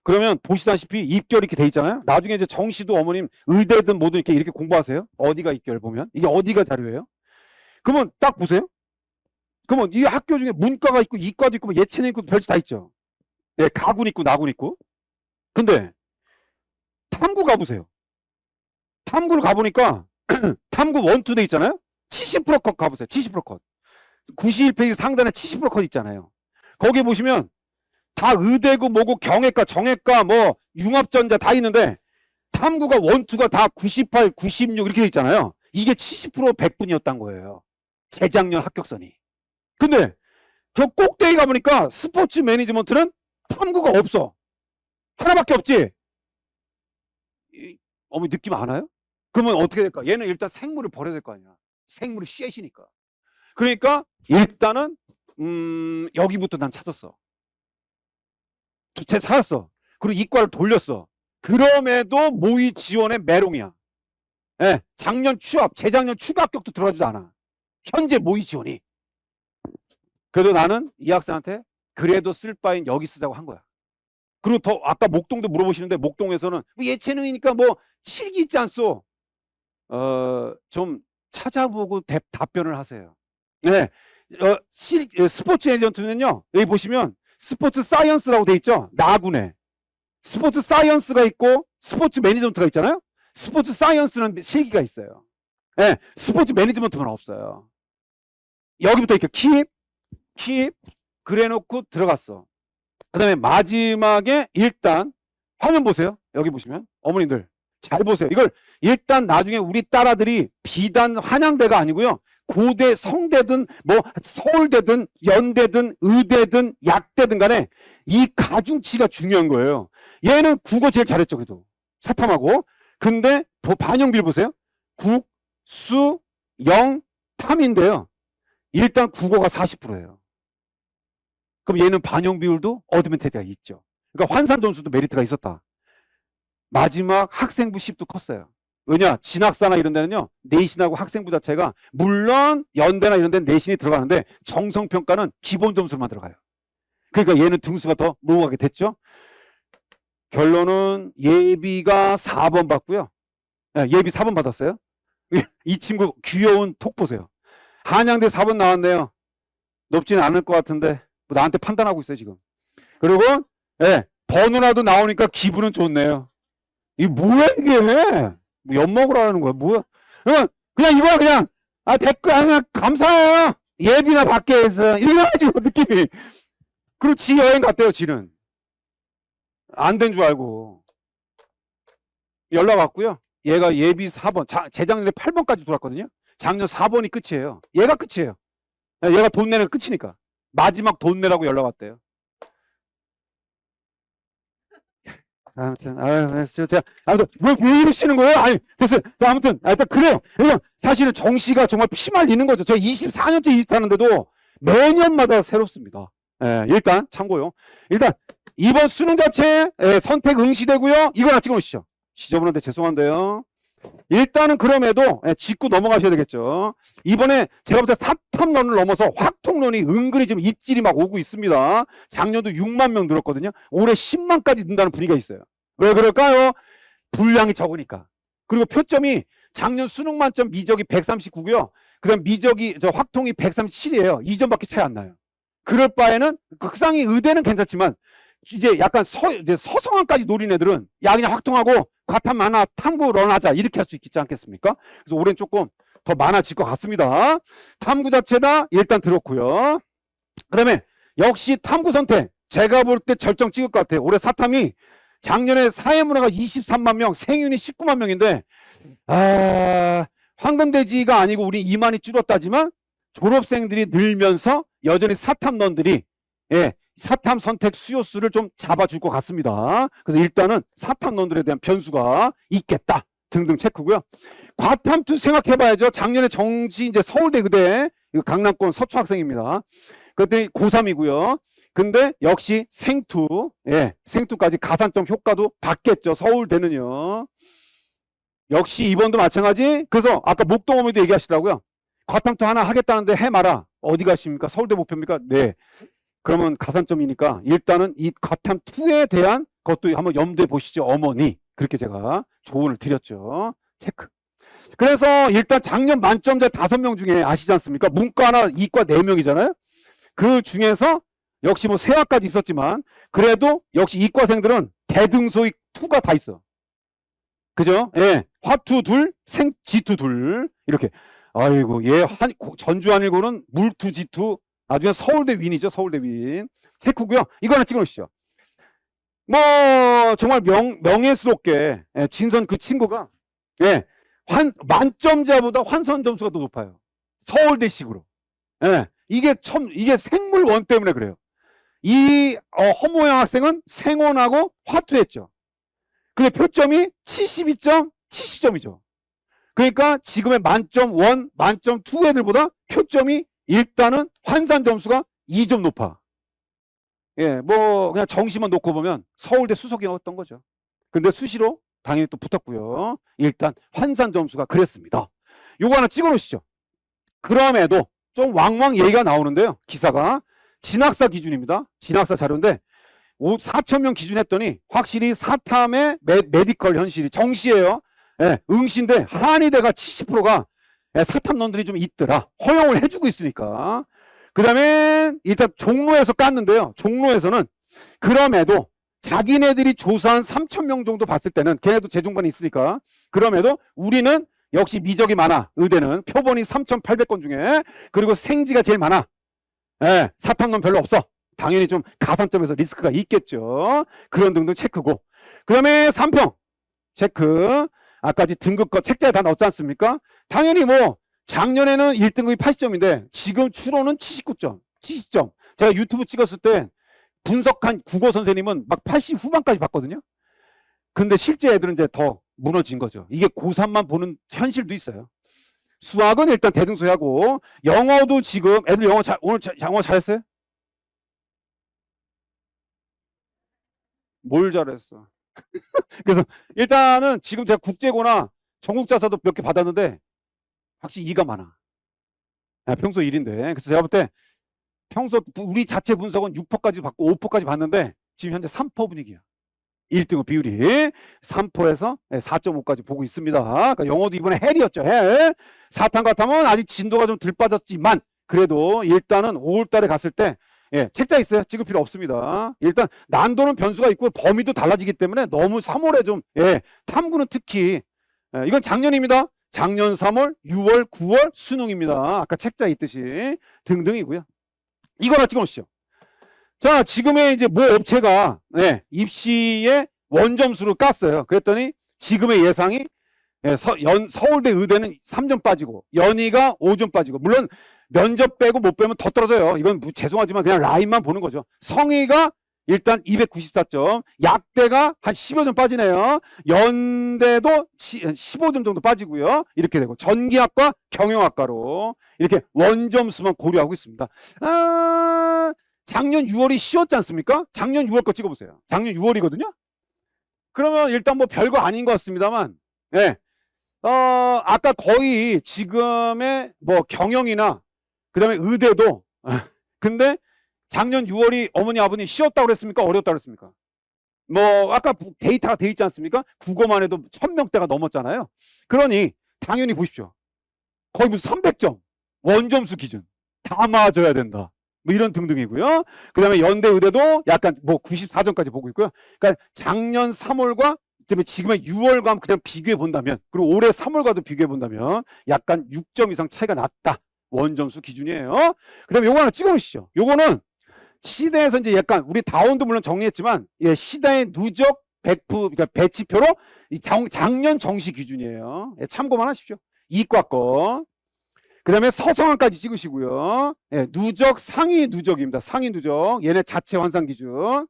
그러면 보시다시피 입결 이렇게 돼 있잖아요. 나중에 이제 정시도 어머님 의대든 뭐든 이렇게 공부하세요. 어디가 입결 보면 이게 어디가 자료예요? 그러면 딱 보세요. 그러면 이 학교 중에 문과가 있고 이과도 있고 뭐 예체능 있고 별짓 다 있죠. 네, 가군 있고 나군 있고. 근데 탐구 가보세요. 탐구를 가보니까 탐구 1, 2 돼 있잖아요. 70% 컷 가보세요. 70% 컷. 91페이지 상단에 70% 컷 있잖아요. 거기 보시면 다 의대고 뭐고 경외과, 정외과, 뭐 융합전자 다 있는데 탐구가 1, 2가 다 98, 96 이렇게 돼 있잖아요. 이게 70% 100분이었단 거예요. 재작년 합격선이. 근데 저 꼭대기 가보니까 스포츠 매니지먼트는 탐구가 없어. 하나밖에 없지. 어머니 느낌 안 와요? 그러면 어떻게 될까? 얘는 일단 생물을 버려야 될 거 아니야. 생물이 씨앗이니까. 그러니까 일단은 여기부터 난 찾았어. 제 찾았어. 그리고 이과를 돌렸어. 그럼에도 모의 지원의 메롱이야. 예, 작년 취업, 재작년 추가 합격도 들어가지도 않아. 현재 모의 지원이. 그래도 나는 이 학생한테 그래도 쓸 바엔 여기 쓰자고 한 거야. 그리고 더 아까 목동도 물어보시는데 목동에서는 뭐 예체능이니까 뭐 실기 있지 않소? 좀 찾아보고 답변을 하세요. 네, 스포츠 에이전트는요 여기 보시면 스포츠 사이언스라고 돼 있죠. 나군에 스포츠 사이언스가 있고 스포츠 매니지먼트가 있잖아요. 스포츠 사이언스는 실기가 있어요. 네, 스포츠 매니지먼트만 없어요. 여기부터 이렇게 킵 그래놓고 들어갔어. 그 다음에 마지막에 일단 화면 보세요. 여기 보시면 어머님들 잘 보세요. 이걸 일단 나중에 우리 딸아들이 비단 한양대가 아니고요. 고대 성대든 뭐 서울대든 연대든 의대든 약대든 간에 이 가중치가 중요한 거예요. 얘는 국어 제일 잘했죠. 그래도 사탐하고. 근데 반영비를 보세요. 국, 수, 영, 탐인데요. 일단 국어가 40%예요. 그럼 얘는 반영 비율도 어드밴티지가 있죠. 그러니까 환산 점수도 메리트가 있었다. 마지막 학생부 10도 컸어요. 왜냐? 진학사나 이런 데는요. 내신하고 학생부 자체가 물론 연대나 이런 데는 내신이 들어가는데 정성평가는 기본 점수만 들어가요. 그러니까 얘는 등수가 더 넘어가게 됐죠. 결론은 예비가 4번 받고요. 예비 4번 받았어요. 이 친구 귀여운 톡 보세요. 한양대 4번 나왔네요. 높지는 않을 것 같은데 뭐 나한테 판단하고 있어요 지금. 그리고 번호라도 나오니까 기분은 좋네요. 이게 뭐야 이게? 뭐 엿먹으라는 거야 뭐야? 그냥 이거야 그냥 댓글 그냥 감사해요. 예비나 받게 해서 이래가지고 느낌이. 그리고 지 여행 갔대요. 지는 안 된 줄 알고 연락 왔고요. 얘가 예비 4번 재작년에 8번까지 돌았거든요. 작년 4번이 끝이에요. 얘가 끝이에요. 얘가 돈 내는 거 끝이니까. 마지막 돈 내라고 연락 왔대요. 아무튼, 제가, 왜 이러시는 거예요? 아니, 됐어요. 자, 아무튼, 일단 그래요. 그래서 사실은 정시가 정말 피말리는 거죠. 제가 24년째 이직하는데도 매년마다 새롭습니다. 일단, 참고요. 일단, 이번 수능 자체, 선택 응시되고요. 이거 하나 찍어 놓으시죠. 지저분한데 죄송한데요. 일단은 그럼에도 짚고 넘어가셔야 되겠죠. 이번에 제가 볼 때 사탐론을 넘어서 확통론이 은근히 지금 입질이 막 오고 있습니다. 작년도 6만 명 늘었거든요. 올해 10만까지 는다는 분위기가 있어요. 왜 그럴까요? 분량이 적으니까. 그리고 표점이 작년 수능 만점 미적이 139고요. 그다음 미적이 확통이 137이에요. 2점밖에 차이 안 나요. 그럴 바에는 극상위 의대는 괜찮지만 이제 약간 이제 서성한까지 노린 애들은 야 그냥 확통하고 과탐 하나 탐구 런하자 이렇게 할 수 있지 않겠습니까? 그래서 올해는 조금 더 많아질 것 같습니다. 탐구 자체다 일단 들었고요. 그다음에 역시 탐구 선택 제가 볼 때 절정 찍을 것 같아요. 올해 사탐이 작년에 사회문화가 23만 명, 생윤이 19만 명인데 황금돼지가 아니고 우리 2만이 줄었다지만 졸업생들이 늘면서 여전히 사탐런들이 사탐 선택 수요수를 좀 잡아줄 것 같습니다. 그래서 일단은 사탐런들에 대한 변수가 있겠다 등등 체크고요. 과탐투 생각해봐야죠. 작년에 정시 이제 서울대 의대 강남권 서초 학생입니다. 그랬더니 고3이고요. 근데 역시 생투, 생투까지 가산점 효과도 받겠죠. 서울대는요. 역시 이번도 마찬가지. 그래서 아까 목동 어머니도 얘기하시더라고요. 과탐투 하나 하겠다는데 해마라. 어디 가십니까? 서울대 목표입니까? 네. 그러면 가산점이니까 일단은 이 과탐2에 대한 것도 한번 염두에 보시죠. 어머니. 그렇게 제가 조언을 드렸죠. 체크. 그래서 일단 작년 만점자 5명 중에 아시지 않습니까? 문과나 이과 4명이잖아요. 그 중에서 역시 뭐 세학까지 있었지만 그래도 역시 이과생들은 대등소익 2가 다 있어. 그죠? 화투 둘, 지투 둘 이렇게. 아이고 전주 한일고는 물투 지투 나중에 서울대 윈이죠. 서울대 윈. 체크고요. 이거 하나 찍어놓으시죠. 뭐 정말 명예스럽게 진선 그 친구가 만점자보다 환선 점수가 더 높아요. 서울대식으로. 이게 생물원 때문에 그래요. 이 허모양 학생은 생원하고 화투했죠. 근데 표점이 72점, 70점이죠. 그러니까 지금의 만점 1, 만점 2 애들보다 표점이 일단은 환산 점수가 2점 높아. 뭐 그냥 정시만 놓고 보면 서울대 수석이었던 거죠. 근데 수시로 당연히 또 붙었고요. 일단 환산 점수가 그랬습니다. 요거 하나 찍어 놓으시죠. 그럼에도 좀 왕왕 얘기가 나오는데요. 기사가 진학사 기준입니다. 진학사 자료인데 4,000명 기준 했더니 확실히 사탐의 메디컬 현실이 정시예요. 응시인데 한의대가 70%가 사탐론들이 좀 있더라. 허용을 해주고 있으니까. 그 다음에 일단 종로에서 깠는데요. 종로에서는 그럼에도 자기네들이 조사한 3,000명 정도 봤을 때는 걔네도 재중반이 있으니까 그럼에도 우리는 역시 미적이 많아. 의대는 표본이 3,800건 중에 그리고 생지가 제일 많아. 사탐론 별로 없어. 당연히 좀 가산점에서 리스크가 있겠죠. 그런 등등 체크고 그 다음에 3평 체크. 아까 등급과 책자에 다 넣었지 않습니까? 당연히 뭐 작년에는 1등급이 80점인데 지금 추로는 79점 70점. 제가 유튜브 찍었을 때 분석한 국어 선생님은 막 80 후반까지 봤거든요. 근데 실제 애들은 이제 더 무너진 거죠. 이게 고3만 보는 현실도 있어요. 수학은 일단 대등소하고 영어도 지금 애들 오늘 영어 잘했어요? 뭘 잘했어? 그래서 일단은 지금 제가 국제고나 전국자사도 몇 개 받았는데 확실히 2가 많아. 평소 1인데. 그래서 제가 볼 때 평소 우리 자체 분석은 6%까지 받고 5%까지 받는데 지금 현재 3% 분위기야. 1등급 비율이 3%에서 4.5까지 보고 있습니다. 그러니까 영어도 이번에 헬이었죠. 헬. 사탐 같으면 아직 진도가 좀 덜 빠졌지만 그래도 일단은 5월달에 갔을 때 책자 있어요. 찍을 필요 없습니다. 일단 난도는 변수가 있고 범위도 달라지기 때문에 너무 3월에 좀 탐구는 특히 이건 작년입니다. 작년 3월, 6월, 9월 수능입니다. 아까 책자에 있듯이 등등이고요. 이거나 찍어놓으시죠. 자, 지금의 이제 모 업체가 입시에 원점수를 깠어요. 그랬더니 지금의 예상이 서울대 의대는 3점 빠지고 연희가 5점 빠지고 물론 면접 빼고 못 빼면 더 떨어져요. 이건 죄송하지만 그냥 라인만 보는 거죠. 성희가 일단 294점, 약대가 한 10여 점 빠지네요. 연대도 15점 정도 빠지고요. 이렇게 되고 전기학과 경영학과로 이렇게 원점수만 고려하고 있습니다. 작년 6월이 쉬웠지 않습니까? 작년 6월 거 찍어보세요. 작년 6월이거든요. 그러면 일단 뭐 별거 아닌 것 같습니다만 아까 거의 지금의 뭐 경영이나 그 다음에 의대도 근데 작년 6월이 어머니 아버님 쉬었다고 그랬습니까? 어려웠다고 그랬습니까? 뭐 아까 데이터가 돼 있지 않습니까? 국어만 해도 1,000명대가 넘었잖아요. 그러니 당연히 보십시오. 거의 무슨 300점. 원점수 기준. 다 맞아야 된다. 뭐 이런 등등이고요. 그 다음에 연대 의대도 약간 뭐 94점까지 보고 있고요. 그러니까 작년 3월과 그다음에 지금의 6월과 그냥 비교해 본다면, 그리고 올해 3월과도 비교해 본다면 약간 6점 이상 차이가 났다. 원점수 기준이에요. 그 다음에 요거 하나 찍어 놓으시죠. 요거는 시대에서 이제 약간 우리 다운도 물론 정리했지만, 예, 시대의 누적 100%, 그러니까 배치표로 이 작년 정시 기준이에요. 예, 참고만 하십시오. 이과 거. 그 다음에 서성한까지 찍으시고요. 예, 누적, 상위 누적입니다. 상위 누적. 얘네 자체 환산 기준.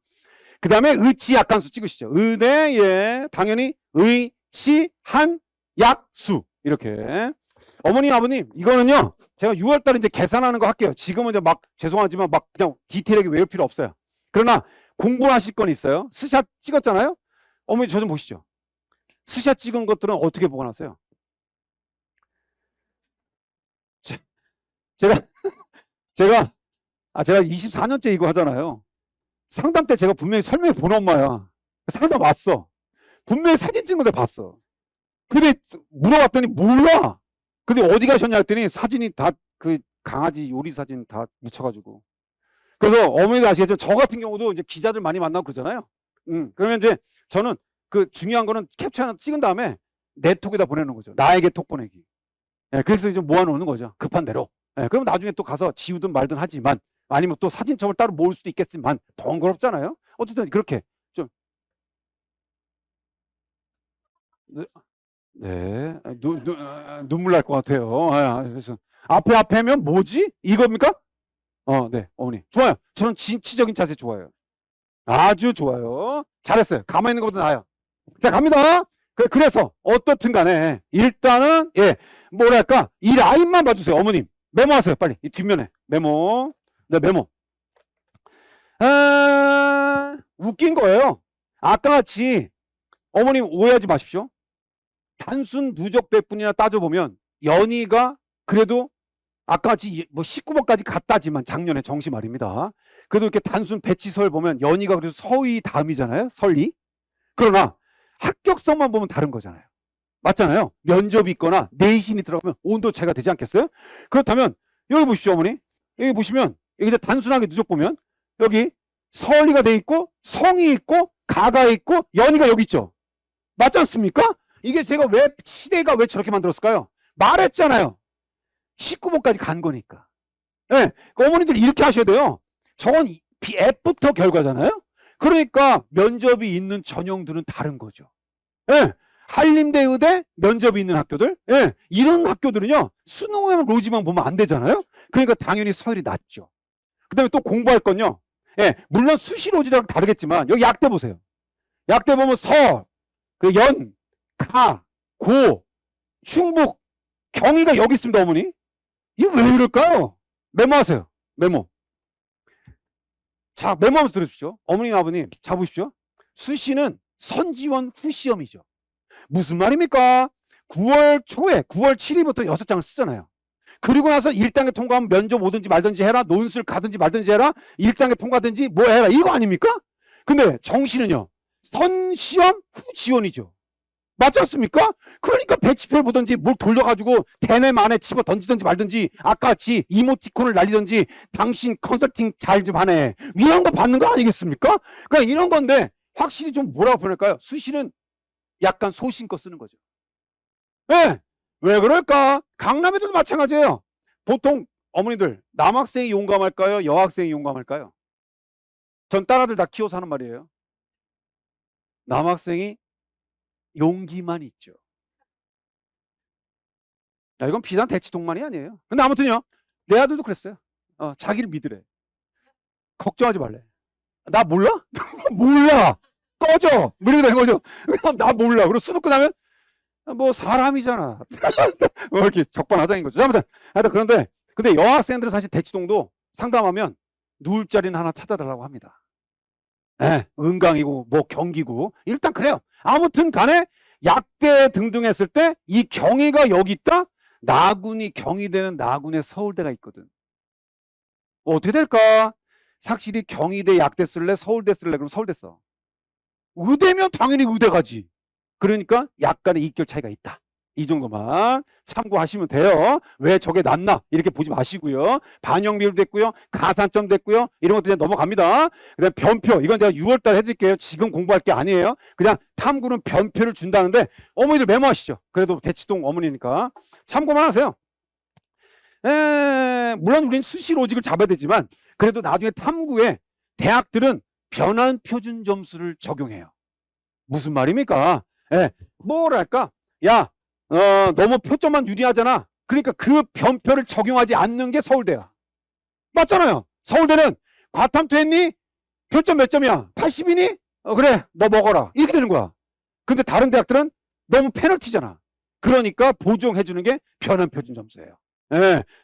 그 다음에 의치 약한수 찍으시죠. 의대, 예, 당연히 의치 한 약수. 이렇게. 어머님, 아버님, 이거는요, 제가 6월 달에 이제 계산하는 거 할게요. 지금은 이제 막, 죄송하지만 막 그냥 디테일하게 외울 필요 없어요. 그러나 공부하실 건 있어요. 스샷 찍었잖아요? 어머니, 저 좀 보시죠. 스샷 찍은 것들은 어떻게 보관하세요? 제가, 제가, 제가 24년째 이거 하잖아요. 상담 때 제가 분명히 설명해 본 엄마야. 상담 왔어. 분명히 사진 찍은 거 봤어. 근데 물어봤더니 몰라. 근데 어디 가셨냐 했더니 사진이 다 그 강아지 요리 사진 다 묻혀가지고. 그래서 어머니도 아시겠죠? 저 같은 경우도 이제 기자들 많이 만나고 그러잖아요. 그러면 이제 저는 그 중요한 거는 캡처 하나 찍은 다음에 내 톡에다 보내는 거죠. 나에게 톡 보내기. 예, 그래서 좀 모아놓는 거죠. 급한 대로. 예, 그럼 나중에 또 가서 지우든 말든 하지만, 아니면 또 사진첩을 따로 모을 수도 있겠지만 번거롭잖아요. 어쨌든 그렇게 좀. 네, 눈물 날 것 같아요. 그래서 앞에면 뭐지? 이겁니까? 네, 어머니. 좋아요. 저는 진취적인 자세 좋아요. 아주 좋아요. 잘했어요. 가만히 있는 것보다 나아요. 자, 갑니다. 그래서 어떻든 간에 일단은, 예, 뭐랄까, 이 라인만 봐주세요. 어머님. 메모하세요. 빨리. 이 뒷면에. 메모. 네, 메모. 웃긴 거예요. 아까 같이 어머님 오해하지 마십시오. 단순 누적 배분이나 따져보면 연희가 그래도 아까 같이 뭐 19번까지 갔다지만, 작년에 정시 말입니다. 그래도 이렇게 단순 배치설 보면 연희가 그래도 서희 다음이잖아요. 설리. 그러나 합격성만 보면 다른 거잖아요. 맞잖아요. 면접이 있거나 내신이 들어가면 온도 차이가 되지 않겠어요? 그렇다면 여기 보십시오, 어머니. 여기 보시면 여기 이제 단순하게 누적 보면 여기 설리가 돼 있고 성이 있고 가가 있고 연희가 여기 있죠. 맞지 않습니까? 이게 제가 왜 시대가 왜 저렇게 만들었을까요? 말했잖아요. 19번까지 간 거니까. 네, 어머니들 이렇게 하셔야 돼요. 저건 F부터 결과잖아요. 그러니까 면접이 있는 전형들은 다른 거죠. 네, 한림대 의대 면접이 있는 학교들, 네, 이런 학교들은요 수능의 로지만 보면 안 되잖아요. 그러니까 당연히 서열이 낮죠. 그 다음에 또 공부할 건요, 네, 물론 수시 로지랑 다르겠지만 여기 약대 보세요. 약대 보면 서, 그 연, 가, 고, 충북, 경희가 여기 있습니다. 어머니, 이거 왜 이럴까요? 메모하세요. 메모. 자, 메모하면서 들어주십시오. 어머님, 아버님, 자 보십시오. 수시는 선지원 후시험이죠. 무슨 말입니까? 9월 초에 9월 7일부터 6장을 쓰잖아요. 그리고 나서 1단계 통과하면 면접 오든지 말든지 해라, 논술 가든지 말든지 해라, 1단계 통과든지 뭐 해라, 이거 아닙니까? 근데 정시는요 선시험 후 지원이죠. 맞지 않습니까? 그러니까 배치표를 보든지 뭘 돌려가지고 대내 만에 집어 던지든지 말든지, 아까 같이 이모티콘을 날리든지 당신 컨설팅 잘 좀 하네, 이런 거 받는 거 아니겠습니까? 그러니까 이런 건데 확실히 좀 뭐라고 표현할까요? 수시는 약간 소신껏 쓰는 거죠. 네. 왜 그럴까? 강남에도 마찬가지예요. 보통 어머니들 남학생이 용감할까요? 여학생이 용감할까요? 전 딸아들 다 키워서 하는 말이에요. 남학생이 용기만 있죠. 이건 비단 대치동만이 아니에요. 근데 아무튼요, 내 아들도 그랬어요. 자기를 믿으래. 걱정하지 말래. 나 몰라? 몰라. 꺼져. 뭐 이렇게 되는 거죠. 나 몰라. 그리고 수능 끝나면 뭐 사람이잖아. 뭐 이렇게 적반하장인 거죠. 아무튼 그런데 근데 여학생들은 사실 대치동도 상담하면 누울 자리는 하나 찾아달라고 합니다. 네, 은강이고 뭐 경기고 일단 그래요. 아무튼 간에 약대 등등 했을 때 이 경희가 여기 있다. 나군이 경희대는 나군에 서울대가 있거든. 어떻게 될까? 확실히 경희대 약대 쓸래 서울대 쓸래? 그럼 서울대 써. 의대면 당연히 의대 가지. 그러니까 약간의 이익결 차이가 있다. 이 정도만 참고하시면 돼요. 왜 저게 낫나 이렇게 보지 마시고요. 반영 비율 됐고요. 가산점 됐고요. 이런 것도 그냥 넘어갑니다. 그다음 변표, 이건 제가 6월 달에 해드릴게요. 지금 공부할 게 아니에요. 그냥 탐구는 변표를 준다는데 어머니들 메모하시죠. 그래도 대치동 어머니니까 참고만 하세요. 물론 우리는 수시 로직을 잡아야 되지만 그래도 나중에 탐구에 대학들은 변환 표준 점수를 적용해요. 무슨 말입니까? 뭐랄까? 야, 너무 표점만 유리하잖아. 그러니까 그 변표를 적용하지 않는 게 서울대야. 맞잖아요. 서울대는 과탐투 했니? 표점 몇 점이야? 80이니? 그래, 너 먹어라. 이렇게 되는 거야. 근데 다른 대학들은 너무 페널티잖아. 그러니까 보정해주는 게 변환 표준 점수예요.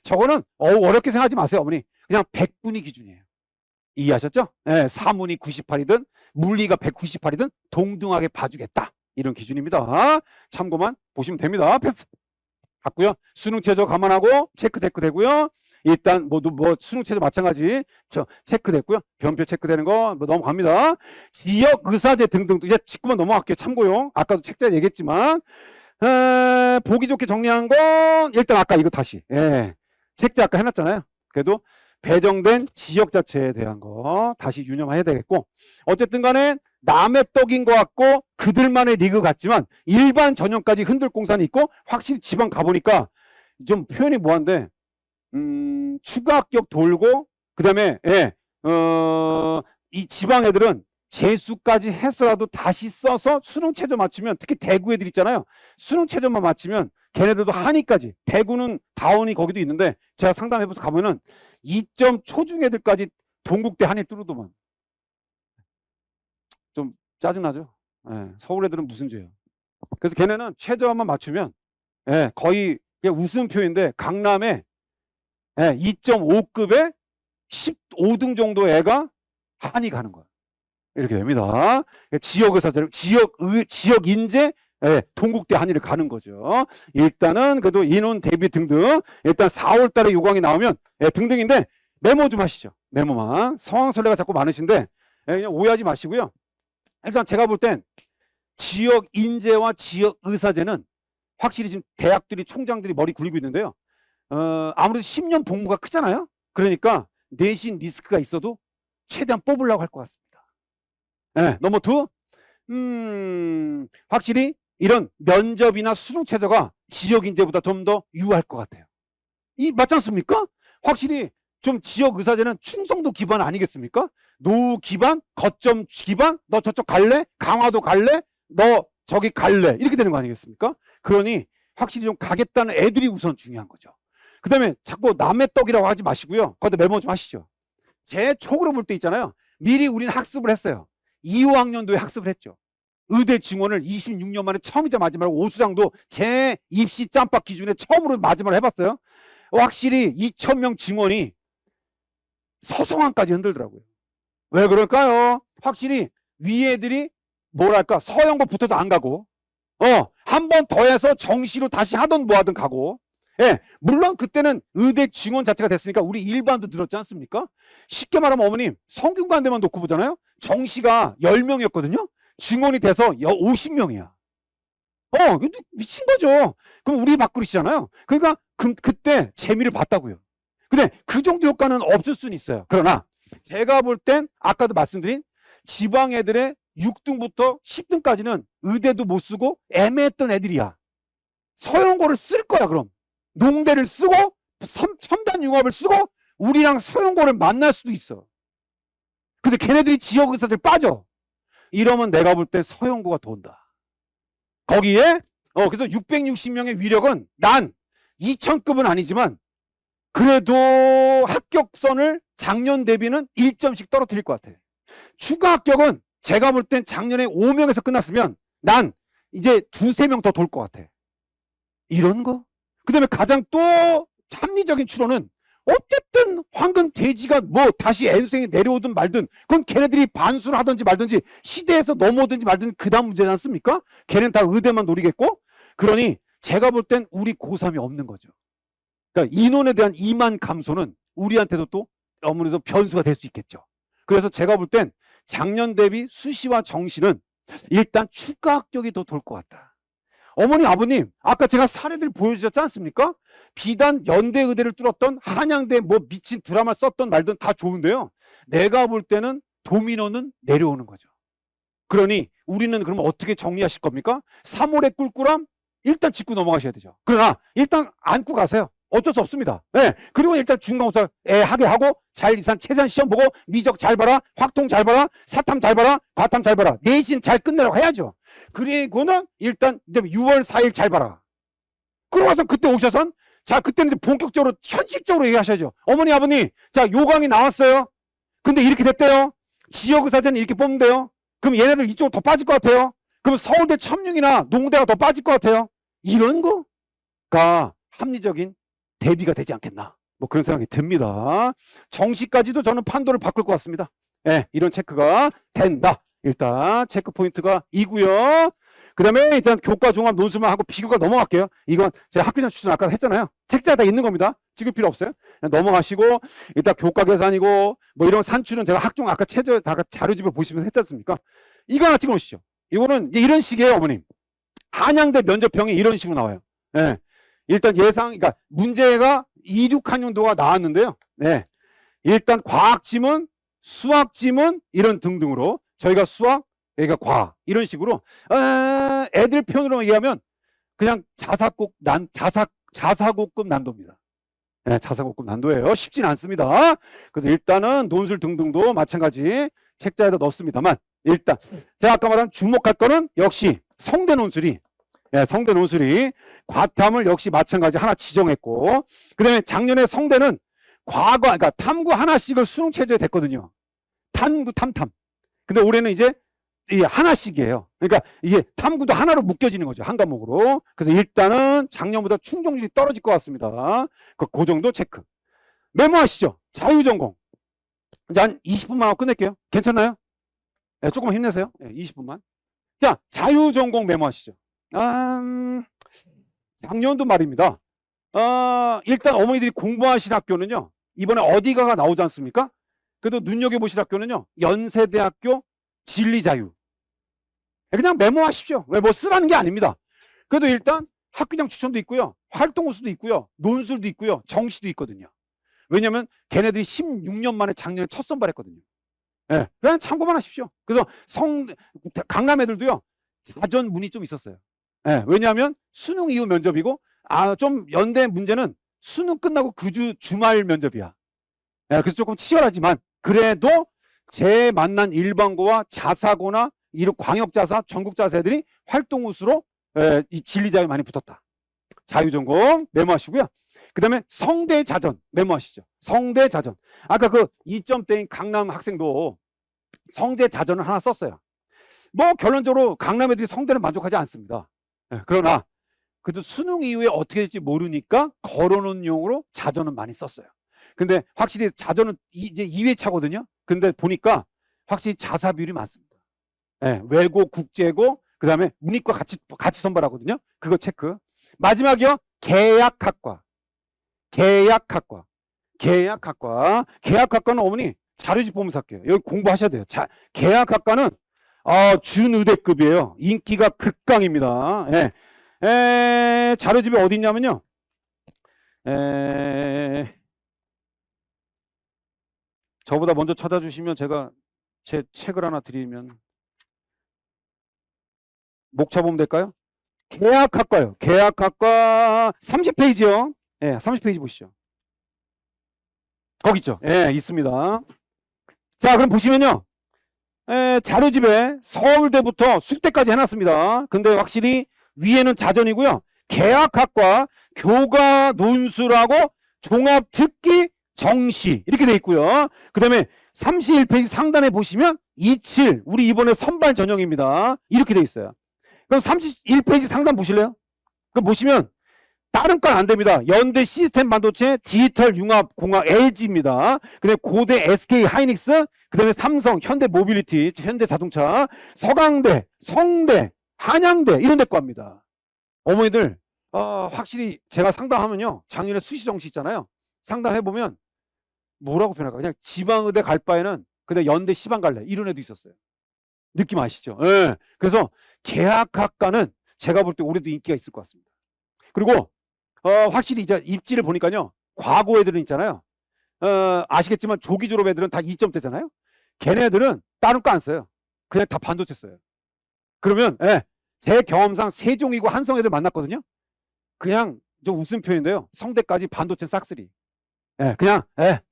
저거는 어렵게 생각하지 마세요, 어머니. 그냥 100분이 기준이에요. 이해하셨죠? 사문이 98이든 물리가 198이든 동등하게 봐주겠다. 이런 기준입니다. 참고만 보시면 됩니다. 패스. 갔고요. 수능 최저 감안하고 체크 되고요. 일단 뭐 수능 최저 마찬가지 체크됐고요. 변표 체크되는 거 넘어갑니다. 지역 의사제 등등도 이제 직구만 넘어갈게요. 참고용. 아까도 책자에 얘기했지만 보기 좋게 정리한 건 일단 아까 이거 다시 책자 아까 해놨잖아요. 그래도 배정된 지역 자체에 대한 거 다시 유념해야 되겠고, 어쨌든 간에 남의 떡인 것 같고 그들만의 리그 같지만 일반 전형까지 흔들 공산이 있고, 확실히 지방 가보니까 좀 표현이 뭐한데 추가 합격 돌고 그 다음에 이 지방 애들은 재수까지 해서라도 다시 써서 수능 최저 맞추면, 특히 대구 애들 있잖아요. 수능 최저만 맞추면 걔네들도 한의까지, 대구는 다운이 거기도 있는데 제가 상담해봐서 가면은 2점 초중 애들까지 동국대 한의 뚫으더만. 좀 짜증나죠. 서울 애들은 무슨 죄예요. 그래서 걔네는 최저만 맞추면 거의 그냥 웃음표인데, 강남에 2.5급에 15등 정도 애가 한의 가는 거야. 이렇게 됩니다. 지역의사들, 지역 인재, 동국대 한의를 가는 거죠. 일단은 그래도 인원 대비 등등, 일단 4월 달에 요강이 나오면 등등인데 메모 좀 하시죠. 메모만. 성황설레가 자꾸 많으신데 그냥 오해하지 마시고요. 일단 제가 볼 땐 지역 인재와 지역 의사제는 확실히 지금 대학들이, 총장들이 머리 굴리고 있는데요. 아무래도 10년 복무가 크잖아요. 그러니까 내신 리스크가 있어도 최대한 뽑으려고 할 것 같습니다. 넘버 투, 확실히 이런 면접이나 수능 최저가 지역 인재보다 좀 더 유효할 것 같아요. 맞지 않습니까? 확실히 좀 지역 의사제는 충성도 기반 아니겠습니까? 노후 기반, 거점 기반, 너 저쪽 갈래? 강화도 갈래? 너 저기 갈래? 이렇게 되는 거 아니겠습니까? 그러니 확실히 좀 가겠다는 애들이 우선 중요한 거죠. 그 다음에 자꾸 남의 떡이라고 하지 마시고요. 거기다 메모 좀 하시죠. 제 촉으로 볼 때 있잖아요. 미리 우리는 학습을 했어요. 2, 5학년도에 학습을 했죠. 의대 증원을 26년 만에 처음이자 마지막으로, 오수장도 제 입시 짬밥 기준에 처음으로 마지막으로 해봤어요. 확실히 2,000명 증원이 서성안까지 흔들더라고요. 왜 그럴까요? 확실히 위 애들이 뭐랄까 서영고 붙어도 안 가고 한 번 더 해서 정시로 다시 하던 뭐 하든 가고. 물론 그때는 의대 증원 자체가 됐으니까 우리 일반도 늘었지 않습니까? 쉽게 말하면 어머님, 성균관대만 놓고 보잖아요. 정시가 10명이었거든요. 증원이 돼서 50명이야. 미친 거죠. 그럼 우리 밥그릇이잖아요. 그러니까 그때 재미를 봤다고요. 근데 그 정도 효과는 없을 수는 있어요. 그러나 제가 볼 땐 아까도 말씀드린 지방 애들의 6등부터 10등까지는 의대도 못 쓰고 애매했던 애들이야. 서영고를 쓸 거야. 그럼 농대를 쓰고 첨단 융합을 쓰고 우리랑 서영고를 만날 수도 있어. 근데 걔네들이 지역 의사들 빠져. 이러면 내가 볼 때 서영고가 돈다. 거기에 그래서 660명의 위력은 난 2000급은 아니지만 그래도 합격선을 작년 대비는 1점씩 떨어뜨릴 것 같아. 추가 합격은 제가 볼 땐 작년에 5명에서 끝났으면 난 이제 2, 3명 더 돌 것 같아. 이런 거. 그 다음에 가장 또 합리적인 추론은 어쨌든 황금 돼지가 뭐 다시 애수생이 내려오든 말든 그건 걔네들이 반수를 하든지 말든지 시대에서 넘어오든지 말든지 그 다음 문제지 않습니까? 걔는 다 의대만 노리겠고. 그러니 제가 볼 땐 우리 고3이 없는 거죠. 그러니까 인원에 대한 이만 감소는 우리한테도 또 아무래도 변수가 될 수 있겠죠. 그래서 제가 볼 땐 작년 대비 수시와 정시는 일단 추가 합격이 더 돌 것 같다. 어머니, 아버님, 아까 제가 사례들 보여주셨지 않습니까? 비단 연대 의대를 뚫었던 한양대 뭐 미친 드라마 썼던 말든 다 좋은데요. 내가 볼 때는 도미노는 내려오는 거죠. 그러니 우리는 그러면 어떻게 정리하실 겁니까? 3월의 꿀꿀함 일단 짚고 넘어가셔야 되죠. 그러나 일단 안고 가세요. 어쩔 수 없습니다. 네. 그리고 일단 중간고사 하게 하고 자율이산 최산 시험 보고 미적 잘 봐라, 확통 잘 봐라, 사탐 잘 봐라, 과탐 잘 봐라, 내신 잘 끝내라고 해야죠. 그리고는 일단 이제 6월 4일 잘 봐라. 그러고서 그때 오셔선 자 그때는 이제 본격적으로 현실적으로 얘기하셔야죠. 어머니 아버님 자 요강이 나왔어요. 근데 이렇게 됐대요. 지역의사전 이렇게 뽑는데요. 그럼 얘네들 이쪽으로 더 빠질 것 같아요. 그럼 서울대 첨령이나 농대가 더 빠질 것 같아요. 이런 거가 합리적인 대비가 되지 않겠나. 뭐 그런 생각이 듭니다. 정시까지도 저는 판도를 바꿀 것 같습니다. 네, 이런 체크가 된다. 일단 체크 포인트가 이고요. 그 다음에 일단 교과 종합 논술만 하고 비교가 넘어갈게요. 이건 제가 학교장 추천 아까 했잖아요. 책자에 다 있는 겁니다. 찍을 필요 없어요. 그냥 넘어가시고 일단 교과 계산이고 뭐 이런 산출은 제가 학종 아까 최저 다 자료집에 보시면서 했지 않습니까? 이거 하나 찍어놓으시죠. 이거는 이런 식이에요, 어머님. 한양대 면접형이 이런 식으로 나와요. 네. 일단 예상, 그러니까 문제가 26학년도가 나왔는데요. 네. 일단 과학 지문, 수학 지문 이런 등등으로 저희가 수학, 여기가 과학 이런 식으로 애들 표현으로 얘기하면 그냥 자사고급 난도입니다. 네, 자사고급 난도예요. 쉽진 않습니다. 그래서 일단은 논술 등등도 마찬가지 책자에다 넣습니다만 일단 제가 아까 말한 주목할 거는 역시 성대 논술이 성대 논술이 과탐을 역시 마찬가지 하나 지정했고 그 다음에 작년에 성대는 과거 그러니까 탐구 하나씩을 수능 체제에 됐거든요. 탐구 탐탐. 근데 올해는 이제 이 하나씩이에요. 그러니까 이게 탐구도 하나로 묶여지는 거죠. 한 과목으로. 그래서 일단은 작년보다 충족률이 떨어질 것 같습니다. 그 정도 체크. 메모하시죠. 자유전공. 이제 한 20분만 하고 끝낼게요. 괜찮나요? 네, 조금만 힘내세요. 네, 20분만. 자, 자유전공 메모하시죠. 작년도 말입니다. 일단 어머니들이 공부하실 학교는요. 이번에 어디가가 나오지 않습니까? 그래도 눈여겨보실 학교는요. 연세대학교 진리자유. 그냥 메모하십시오. 왜 뭐 쓰라는 게 아닙니다. 그래도 일단 학교장 추천도 있고요. 활동호수도 있고요. 논술도 있고요. 정시도 있거든요. 왜냐면 걔네들이 16년 만에 작년에 첫 선발했거든요. 네, 그냥 참고만 하십시오. 그래서 강남 애들도요. 자전 문이 좀 있었어요. 네, 왜냐하면 수능 이후 면접이고 좀 연대 문제는 수능 끝나고 그 주말 면접이야. 네, 그래서 조금 치열하지만 그래도 제 만난 일반고와 자사고나 이런 광역자사, 전국자사 애들이 활동우수로 이 진리자유 많이 붙었다. 자유전공 메모하시고요. 그 다음에 성대자전 메모하시죠. 성대자전. 아까 그 2점대인 강남 학생도 성대자전을 하나 썼어요. 뭐 결론적으로 강남 애들이 성대는 만족하지 않습니다. 그러나 그래도 수능 이후에 어떻게 될지 모르니까 걸어놓은 용으로 자전은 많이 썼어요. 근데 확실히 자전은 이제 2회차거든요. 근데 보니까 확실히 자사 비율이 많습니다. 네, 외고, 국제고, 그 다음에 문이과 같이 선발하거든요. 그거 체크. 마지막이요. 계약학과. 계약학과는 어머니 자료집 보면서 할게요. 여기 공부하셔야 돼요. 계약학과는 준의대급이에요. 인기가 극강입니다. 자료집이 어디 있냐면요. 저보다 먼저 찾아주시면 제가 제 책을 하나 드리면 목차 보면 될까요? 계약학과요. 계약학과 30페이지요. 30페이지 보시죠. 거기 있죠. 있습니다. 자, 그럼 보시면요. 자료집에 서울대부터 숙대까지 해놨습니다. 근데 확실히 위에는 자전이고요. 계약학과 교과 논술하고 종합 듣기 정시 이렇게 돼 있고요. 그 다음에 31페이지 상단에 보시면 27 우리 이번에 선발 전형입니다. 이렇게 돼 있어요. 그럼 31페이지 상단 보실래요? 그럼 보시면 다른 건 안 됩니다. 연대 시스템 반도체, 디지털 융합 공학 LG입니다. 그다음에 고대 SK 하이닉스, 그다음에 삼성, 현대 모빌리티, 현대 자동차, 서강대, 성대, 한양대 이런 데 겁니다. 어머니들 확실히 제가 상담하면요. 작년에 수시정시 있잖아요. 상담해보면 뭐라고 표현할까? 그냥 지방의대 갈 바에는 그냥 연대 시방 갈래 이런 애도 있었어요. 느낌 아시죠? 그래서 계약학과는 제가 볼 때 올해도 인기가 있을 것 같습니다. 그리고 확실히 이제 입지를 보니까요. 과거 애들은 있잖아요. 아시겠지만 조기 졸업 애들은 다 2점대잖아요. 걔네들은 다른 거 안 써요. 그냥 다 반도체 써요. 그러면 제 경험상 세종이고 한성 애들 만났거든요. 그냥 좀 웃음 표현인데요. 성대까지 반도체 싹쓸이. 그냥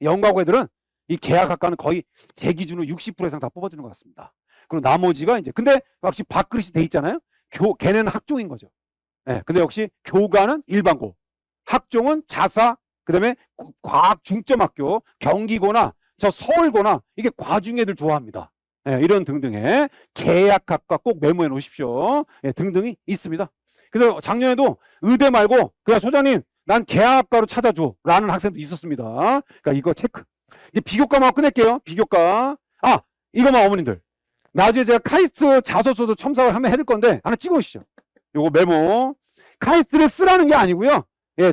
연구하고 애들은 이 계약학과는 거의 제 기준으로 60% 이상 다 뽑아주는 것 같습니다. 그리고 나머지가 이제 근데 역시 밥그릇이 돼 있잖아요. 걔네는 학종인 거죠. 근데 역시 교과는 일반고, 학종은 자사, 그다음에 과학 중점학교, 경기고나 저 서울고나 이게 과중 애들 좋아합니다. 이런 등등의 계약학과 꼭 메모해 놓으십시오. 등등이 있습니다. 그래서 작년에도 의대 말고 그냥 소장님 난 계약학과로 찾아줘 라는 학생도 있었습니다. 그러니까 이거 체크. 이제 비교과만 끝낼게요. 비교과. 이거만 어머님들. 나중에 제가 카이스트 자소서도 첨삭을 한번 해줄 건데 하나 찍어오시죠. 요거 메모. 카이스트를 쓰라는 게 아니고요.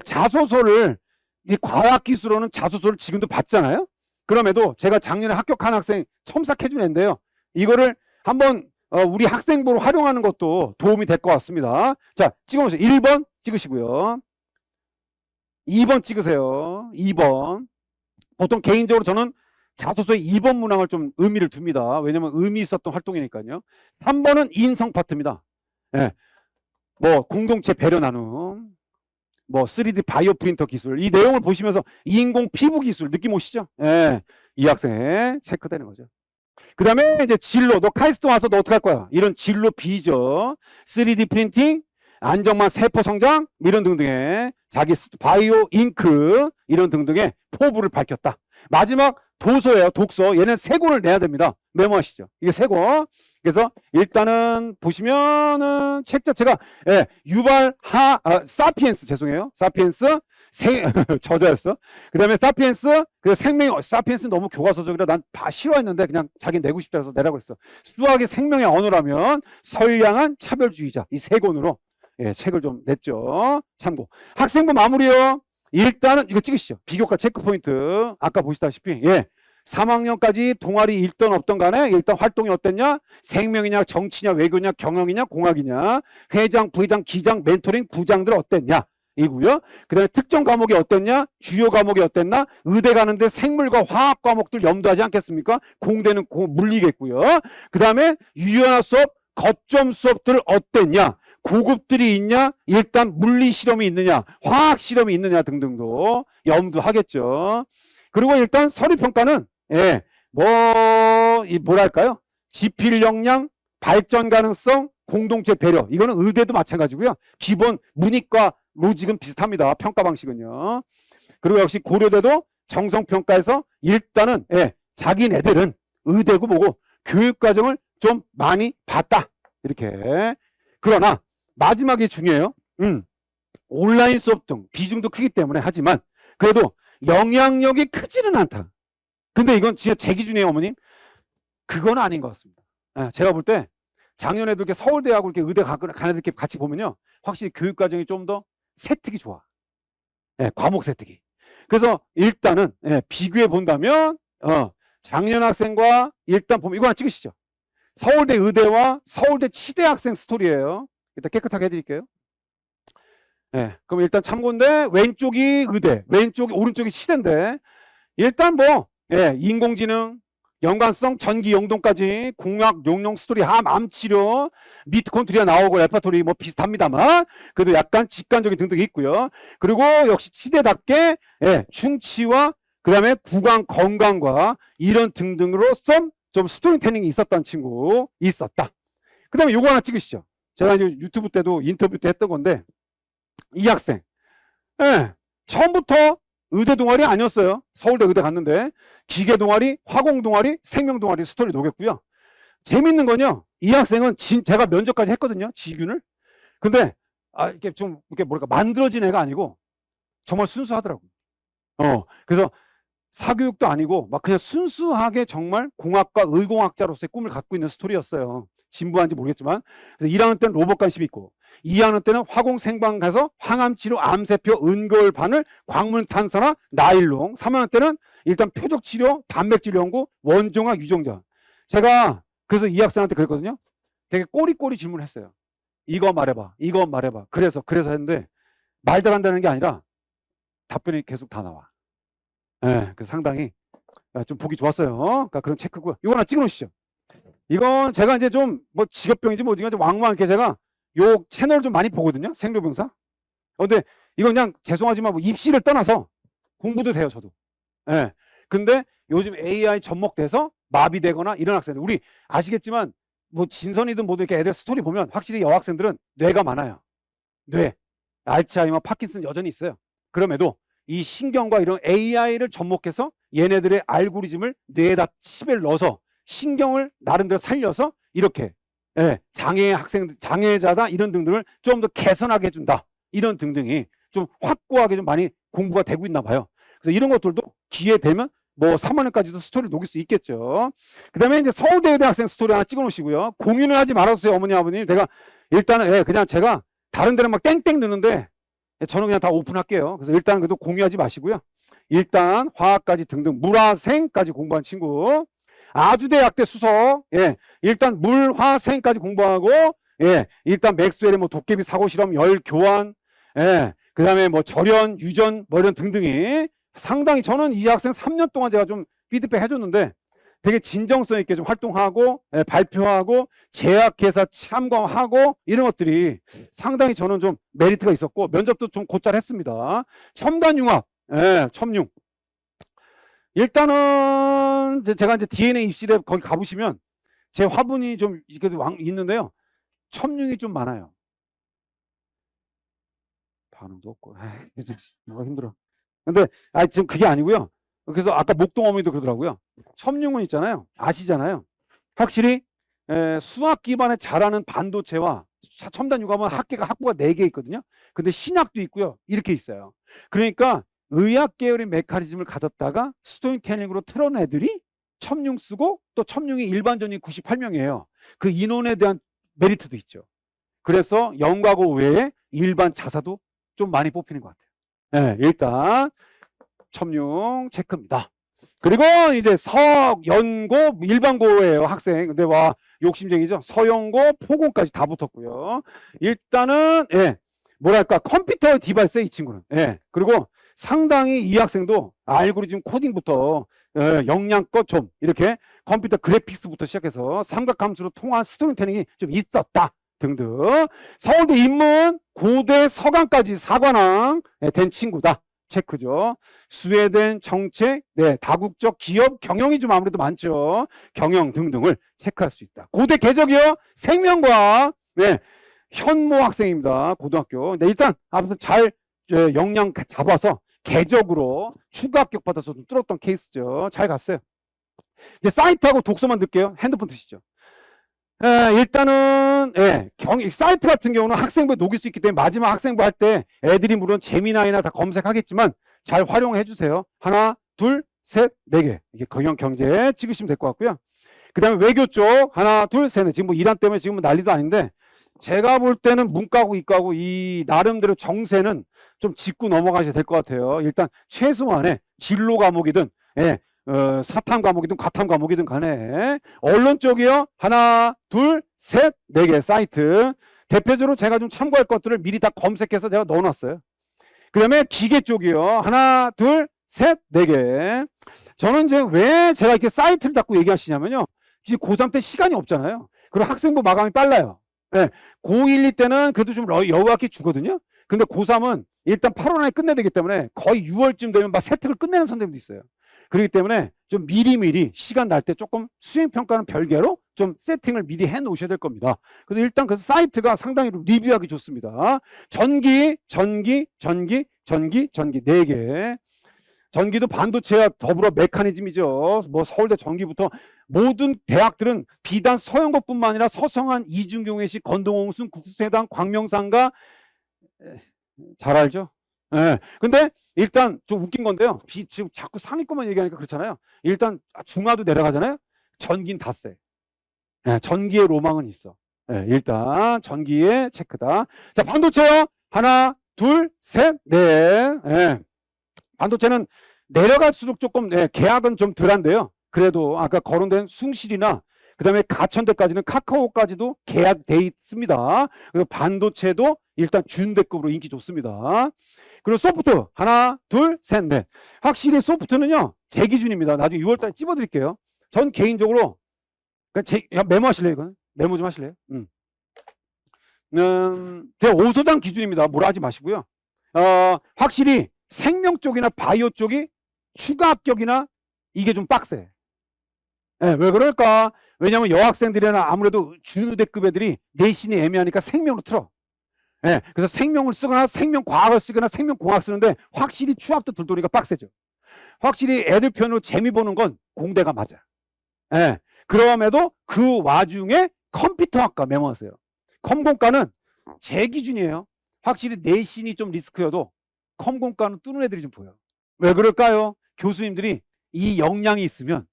자소서를 이제 과학기술로는 자소서를 지금도 받잖아요. 그럼에도 제가 작년에 합격한 학생 첨삭해준 애인데요. 이거를 한번 우리 학생부로 활용하는 것도 도움이 될 것 같습니다. 자, 찍어보세요. 1번 찍으시고요. 2번 찍으세요. 2번. 보통 개인적으로 저는 자소서에 2번 문항을 좀 의미를 둡니다. 왜냐면 의미 있었던 활동이니까요. 3번은 인성 파트입니다. 뭐 공동체 배려 나눔, 뭐 3D 바이오 프린터 기술, 이 내용을 보시면서 인공 피부 기술 느낌 오시죠? 이 학생 체크되는 거죠. 그 다음에 이제 진로, 너 카이스트 와서 너 어떻게 할 거야? 이런 진로 비저, 3D 프린팅, 안정만 세포 성장 이런 등등의 자기 바이오 잉크 이런 등등의 포부를 밝혔다. 마지막 도서예요. 독서. 얘는 세 권을 내야 됩니다. 메모하시죠. 이게 세 권. 그래서 일단은 보시면은 책 자체가 유발 사피엔스 죄송해요. 사피엔스 저자였어. 그다음에 사피엔스 그 생명 사피엔스 너무 교과서적이라 난 다 싫어했는데 그냥 자기 내고 싶다 해서 내라고 했어. 수학의 생명의 언어라면 선량한 차별주의자 이 세 권으로 책을 좀 냈죠. 참고. 학생부 마무리요. 일단은 이거 찍으시죠. 비교과 체크포인트. 아까 보시다시피 3학년까지 동아리 있던 없던 간에 일단 활동이 어땠냐? 생명이냐, 정치냐, 외교냐, 경영이냐, 공학이냐, 회장, 부회장, 기장, 멘토링, 부장들 어땠냐? 이고요. 그 다음에 특정 과목이 어땠냐? 주요 과목이 어땠나? 의대 가는데 생물과 화학 과목들 염두하지 않겠습니까? 공대는 물리겠고요. 그 다음에 유연화 수업, 거점 수업들 어땠냐? 고급들이 있냐? 일단 물리 실험이 있느냐? 화학 실험이 있느냐? 등등도 염두하겠죠. 그리고 일단 서류평가는 뭐랄까요? 지필 역량, 발전 가능성, 공동체 배려. 이거는 의대도 마찬가지고요. 기본 문이과 로직은 비슷합니다. 평가 방식은요. 그리고 역시 고려대도 정성평가에서 일단은 자기네들은 의대고 뭐고 교육과정을 좀 많이 봤다. 이렇게. 그러나 마지막이 중요해요. 온라인 수업 등 비중도 크기 때문에 하지만 그래도 영향력이 크지는 않다. 근데 이건 진짜 제 기준이에요, 어머님. 그건 아닌 것 같습니다. 제가 볼 때 작년에도 이렇게 서울대하고 이렇게 의대 가는 애들 이렇게 같이 보면요. 확실히 교육과정이 좀 더 세특이 좋아. 과목 세특이. 그래서 일단은 비교해 본다면 작년 학생과 일단 보면 이거 하나 찍으시죠. 서울대 의대와 서울대 치대 학생 스토리예요. 일단 깨끗하게 해드릴게요. 그럼 일단 참고인데 왼쪽이 의대, 오른쪽이 치대인데 일단 뭐 인공지능, 연관성, 전기 용동까지 공학, 용용 스토리, 암, 암치료, 미토콘드리아 나오고 레파토리 뭐 비슷합니다만 그래도 약간 직관적인 등등이 있고요. 그리고 역시 치대답게 충치와 그 다음에 구강 건강과 이런 등등으로서 좀 스토리텔링이 있었던 친구 있었다. 그 다음에 요거 하나 찍으시죠. 제가 이제 유튜브 때도 인터뷰 때 했던 건데 이 학생 처음부터 의대 동아리 아니었어요. 서울대 의대 갔는데 기계 동아리, 화공 동아리, 생명 동아리 스토리 녹였고요. 재밌는 건요. 이 학생은 제가 면접까지 했거든요. 지균을. 근데 이렇게 좀 이렇게 뭐랄까 만들어진 애가 아니고 정말 순수하더라고요. 그래서 사교육도 아니고 막 그냥 순수하게 정말 공학과 의공학자로서의 꿈을 갖고 있는 스토리였어요. 진부한지 모르겠지만. 그래서 1학년 때는 로봇 관심 있고 2학년 때는 화공 생방 가서 항암치료, 암세포, 은골반을 광문 탄산화, 나일론. 3학년 때는 일단 표적치료, 단백질 연구, 원종학, 유정자. 제가 그래서 이 학생한테 그랬거든요. 되게 꼬리꼬리 질문을 했어요. 이거 말해봐. 이거 말해봐. 그래서 했는데 말 잘한다는 게 아니라 답변이 계속 다 나와. 예, 그 상당히 좀 보기 좋았어요. 그러니까 그런 체크고요. 이거 하나 찍어 놓으시죠. 이건 제가 이제 좀 뭐 직업병인지 뭐지 왕왕하게 제가 요 채널 좀 많이 보거든요. 생로병사. 근데 이건 그냥 죄송하지만 뭐 입시를 떠나서 공부도 돼요, 저도. 예. 근데 요즘 AI 접목돼서 마비되거나 이런 학생들, 우리 아시겠지만 뭐 진선이든 뭐든 이렇게 애들 스토리 보면 확실히 여학생들은 뇌가 많아요. 뇌. 알츠하이머, 파킨슨 여전히 있어요. 그럼에도 이 신경과 이런 AI를 접목해서 얘네들의 알고리즘을 뇌에다 칩을 넣어서 신경을 나름대로 살려서 이렇게 장애 학생, 장애자다 이런 등등을 좀 더 개선하게 해준다. 이런 등등이 좀 확고하게 좀 많이 공부가 되고 있나 봐요. 그래서 이런 것들도 기회 되면 뭐 3학년까지도 스토리를 녹일 수 있겠죠. 그 다음에 이제 서울대대 학생 스토리 하나 찍어 놓으시고요. 공유는 하지 말아주세요, 어머니, 아버님. 내가 일단은 그냥 제가 다른 데는 막 땡땡 넣는데 저는 그냥 다 오픈할게요. 그래서 일단 그래도 공유하지 마시고요. 일단 화학까지 등등 물화생까지 공부한 친구, 아주대 약대 수석, 일단 물화생까지 공부하고, 일단 맥스웰의 뭐 도깨비 사고 실험, 열 교환, 그 다음에 뭐 절연, 유전, 뭐 이런 등등이 상당히 저는 이 학생 3년 동안 제가 좀 피드백 해줬는데 되게 진정성 있게 좀 활동하고, 발표하고, 제약회사 참가하고, 이런 것들이 상당히 저는 좀 메리트가 있었고, 면접도 좀 곧잘 했습니다. 첨단융합, 첨융. 일단은 제가 이제 DNA 입시대 거기 가보시면 제 화분이 좀 있는데요. 첨융이 좀 많아요. 반응도 없고, 뭐가 힘들어. 근데 지금 그게 아니고요. 그래서 아까 목동 어머니도 그러더라고요. 첨융은 있잖아요. 아시잖아요. 확실히 수학 기반에 잘하는 반도체와 첨단 융합은 학부가 4개 있거든요. 근데 신약도 있고요. 이렇게 있어요. 그러니까 의학 계열의 메커니즘을 가졌다가 스토리텔링으로 틀어낸 애들이 첨융 쓰고, 또 첨융이 일반전이 98명이에요. 그 인원에 대한 메리트도 있죠. 그래서 연과고 외에 일반 자사도 좀 많이 뽑히는 것 같아요. 일단 첨융 체크입니다. 그리고 이제 서연고 일반고예요, 학생. 근데 와 욕심쟁이죠. 서연고 포고까지 다 붙었고요. 일단은 뭐랄까 컴퓨터 디바이스에 이 친구는. 그리고 상당히 이 학생도 알고리즘 코딩부터 역량껏 좀 이렇게 컴퓨터 그래픽스부터 시작해서 삼각함수로 통한 스토리텔링이 좀 있었다 등등. 서울대 인문 고대 서강까지 4관왕 된 친구다. 체크죠. 스웨덴 정책, 다국적 기업 경영이 좀 아무래도 많죠. 경영 등등을 체크할 수 있다. 고대 개적이요. 생명과학, 현모 학생입니다. 고등학교. 일단 아무튼 잘 역량 잡아서 개적으로 추가 합격 받아서 좀 뚫었던 케이스죠. 잘 갔어요. 이제 사이트하고 독서만 넣을게요. 핸드폰 드시죠. 일단은 사이트 같은 경우는 학생부에 녹일 수 있기 때문에 마지막 학생부 할 때 애들이 물론 재미나이나 다 검색하겠지만 잘 활용해 주세요. 하나, 둘, 셋, 4개. 이게 경제 찍으시면 될 것 같고요. 그 다음에 외교 쪽 하나, 둘, 셋, 넷. 지금 뭐 이란 때문에 지금 난리도 아닌데 제가 볼 때는 문과고 이과고 이 나름대로 정세는 좀 짚고 넘어가셔야 될 것 같아요. 일단 최소한의 진로 과목이든 사탐 과목이든 과탐 과목이든 간에 언론 쪽이요. 하나, 둘, 셋, 4개 사이트. 대표적으로 제가 좀 참고할 것들을 미리 다 검색해서 제가 넣어놨어요. 그 다음에 기계 쪽이요. 하나, 둘, 셋, 4개. 저는 이제 왜 제가 이렇게 사이트를 자꾸 얘기하시냐면요. 지금 고3 때 시간이 없잖아요. 그리고 학생부 마감이 빨라요. 고1, 2 때는 그래도 좀 여유학기 주거든요. 근데 고3은 일단 8월 안에 끝내야 되기 때문에 거의 6월쯤 되면 막 세특을 끝내는 선생님도 있어요. 그렇기 때문에 좀 미리미리 시간 날 때 조금 수행평가는 별개로 좀 세팅을 미리 해 놓으셔야 될 겁니다. 그래서 일단 그 사이트가 상당히 리뷰하기 좋습니다. 전기 4개. 전기도 반도체와 더불어 메커니즘이죠. 뭐 서울대 전기부터 모든 대학들은 비단 서영고뿐만 아니라 서성한, 이중경외시, 건동홍순, 국수세당, 광명상가 잘 알죠? 근데 일단 좀 웃긴 건데요. 지금 자꾸 상위권만 얘기하니까 그렇잖아요. 일단 중하도 내려가잖아요. 전기는 다 세. 전기의 로망은 있어. 일단 전기의 체크다. 자, 반도체요. 하나, 둘, 셋, 넷. 반도체는 내려갈수록 조금 계약은 좀 덜한데요. 그래도 아까 거론된 숭실이나 그 다음에 가천대까지는 카카오까지도 계약돼 있습니다. 그리고 반도체도 일단 준대급으로 인기 좋습니다. 그리고 소프트 하나, 둘, 셋, 넷. 확실히 소프트는요 제 기준입니다. 나중에 6월달에 찝어드릴게요. 전 개인적으로 메모하실래요? 이건 메모 좀 하실래요? 그냥 오소장 기준입니다. 뭐라 하지 마시고요. 확실히 생명 쪽이나 바이오 쪽이 추가 합격이나 이게 좀 빡세. 네, 왜 그럴까? 왜냐하면 여학생들이나 아무래도 준의대급 애들이 내신이 애매하니까 생명으로 틀어. 네, 그래서 생명을 쓰거나 생명과학을 쓰거나 생명공학 쓰는데 확실히 추합도 들돌이가 빡세죠. 확실히 애들 편으로 재미 보는 건 공대가 맞아. 네, 그럼에도 그 와중에 컴퓨터학과 메모하세요. 컴공과는 제 기준이에요. 확실히 내신이 좀 리스크여도 컴공과는 뚫는 애들이 좀 보여. 왜 그럴까요? 교수님들이 이 역량이 있으면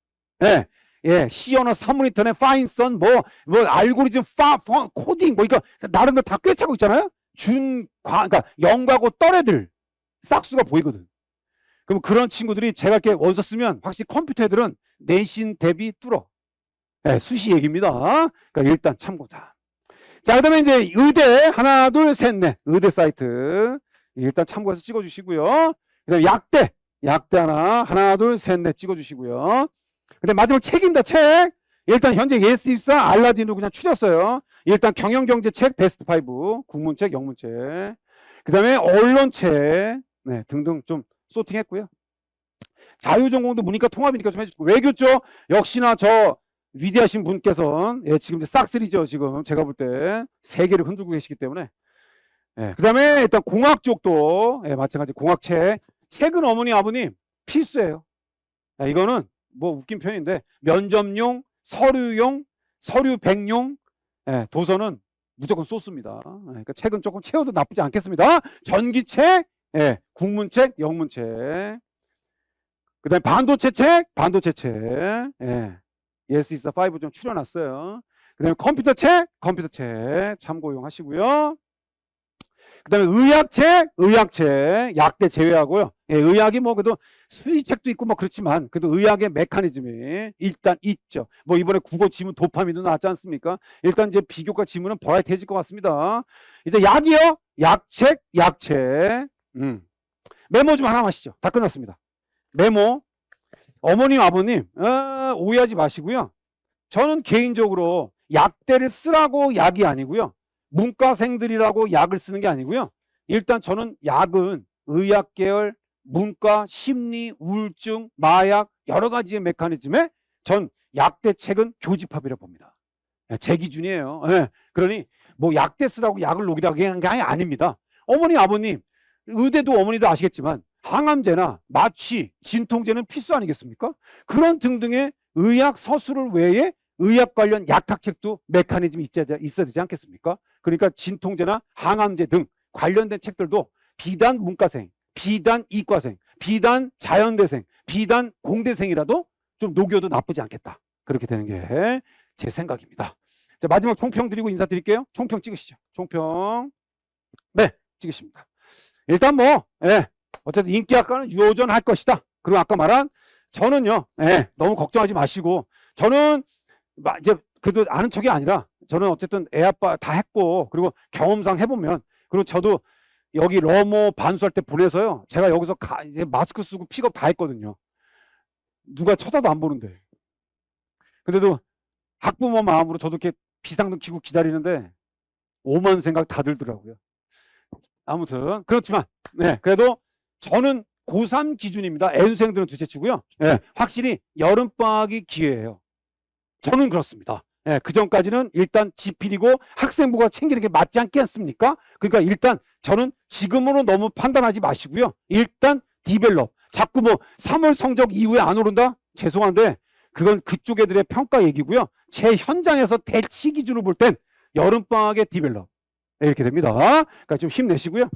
C 언어, 서브리턴에 파인선, 뭐 알고리즘, 코딩, 뭐 이거 나름대로 다 꿰차고 있잖아요. 그러니까 영과고 떨애들 싹수가 보이거든. 그럼 그런 친구들이 제가 이렇게 원서 쓰면 확실히 컴퓨터 애들은 내신 대비 뚫어. 수시 얘기입니다. 그러니까 일단 참고다. 자, 그다음에 이제 의대 하나, 둘, 셋, 넷 의대 사이트 일단 참고해서 찍어주시고요. 그다음에 약대 하나, 둘, 셋, 넷 찍어주시고요. 근데 마지막 책입니다. 책. 일단 현재 예스24 알라딘으로 그냥 추렸어요. 일단 경영경제책 베스트 5, 국문책, 영문책. 그 다음에 언론책 등등 좀 소팅했고요. 자유전공도 문이과 통합이니까 좀 해주시고 외교 쪽 역시나 저 위대하신 분께서는 지금 이제 싹쓸이죠. 지금 제가 볼 때 세계를 흔들고 계시기 때문에 그 다음에 일단 공학 쪽도 마찬가지 공학책. 책은 어머니 아버님 필수예요. 이거는 뭐 웃긴 편인데 면접용, 서류용, 서류백용, 도서는 무조건 쏘습니다. 그러니까 책은 조금 채워도 나쁘지 않겠습니다. 전기책, 국문책, 영문책. 그 다음에 반도체책, 예스24 5 좀 추려놨어요. 그 다음에 컴퓨터책 참고용 하시고요. 그 다음에 의학책, 약대 제외하고요. 의학이 뭐 그래도 수의책도 있고 뭐 그렇지만 그래도 의학의 메커니즘이 일단 있죠. 뭐 이번에 국어 지문 도파민도 나왔지 않습니까? 일단 이제 비교과 지문은 버라이어티해질 것 같습니다. 이제 약이요. 약책. 메모 좀 하나 하시죠. 다 끝났습니다. 메모. 어머님, 아버님 오해하지 마시고요. 저는 개인적으로 약대를 쓰라고 약이 아니고요. 문과생들이라고 약을 쓰는 게 아니고요. 일단 저는 약은 의학계열, 문과, 심리, 우울증, 마약 여러 가지의 메커니즘에 전 약대 책은 교집합이라고 봅니다. 제 기준이에요. 그러니 뭐 약대 쓰라고 약을 녹이라고 하는 게 아닙니다. 어머니, 아버님, 의대도 어머니도 아시겠지만 항암제나 마취, 진통제는 필수 아니겠습니까? 그런 등등의 의학 서술을 외에 의학 관련 약학책도 메커니즘이 있어야 되지 않겠습니까? 그러니까 진통제나 항암제 등 관련된 책들도 비단 문과생, 비단 이과생, 비단 자연대생, 비단 공대생이라도 좀 녹여도 나쁘지 않겠다. 그렇게 되는 게 제 생각입니다. 자, 마지막 총평 드리고 인사드릴게요. 총평 찍으시죠. 총평. 네, 찍으십니다. 일단 뭐 어쨌든 인기학과는 유효전할 것이다. 그리고 아까 말한 저는요 너무 걱정하지 마시고 저는 이제 그래도 아는 척이 아니라 저는 어쨌든 애 아빠 다 했고 그리고 경험상 해보면 그리고 저도 여기 러모 반수할 때 보내서요 제가 여기서 이제 마스크 쓰고 픽업 다 했거든요. 누가 쳐다도 안 보는데 그래도 학부모 마음으로 저도 이렇게 비상등 켜고 기다리는데 오만 생각 다 들더라고요. 아무튼 그렇지만 그래도 저는 고3 기준입니다. 애수생들은 둘째치고요. 확실히 여름방학이 기회예요. 저는 그렇습니다. 그 전까지는 일단 지필이고 학생부가 챙기는 게 맞지 않겠습니까? 그러니까 일단 저는 지금으로 너무 판단하지 마시고요. 일단 디벨롭. 자꾸 뭐 3월 성적 이후에 안 오른다? 죄송한데 그건 그쪽 애들의 평가 얘기고요. 제 현장에서 대치 기준으로 볼 땐 여름방학의 디벨롭. 이렇게 됩니다. 그러니까 좀 힘내시고요.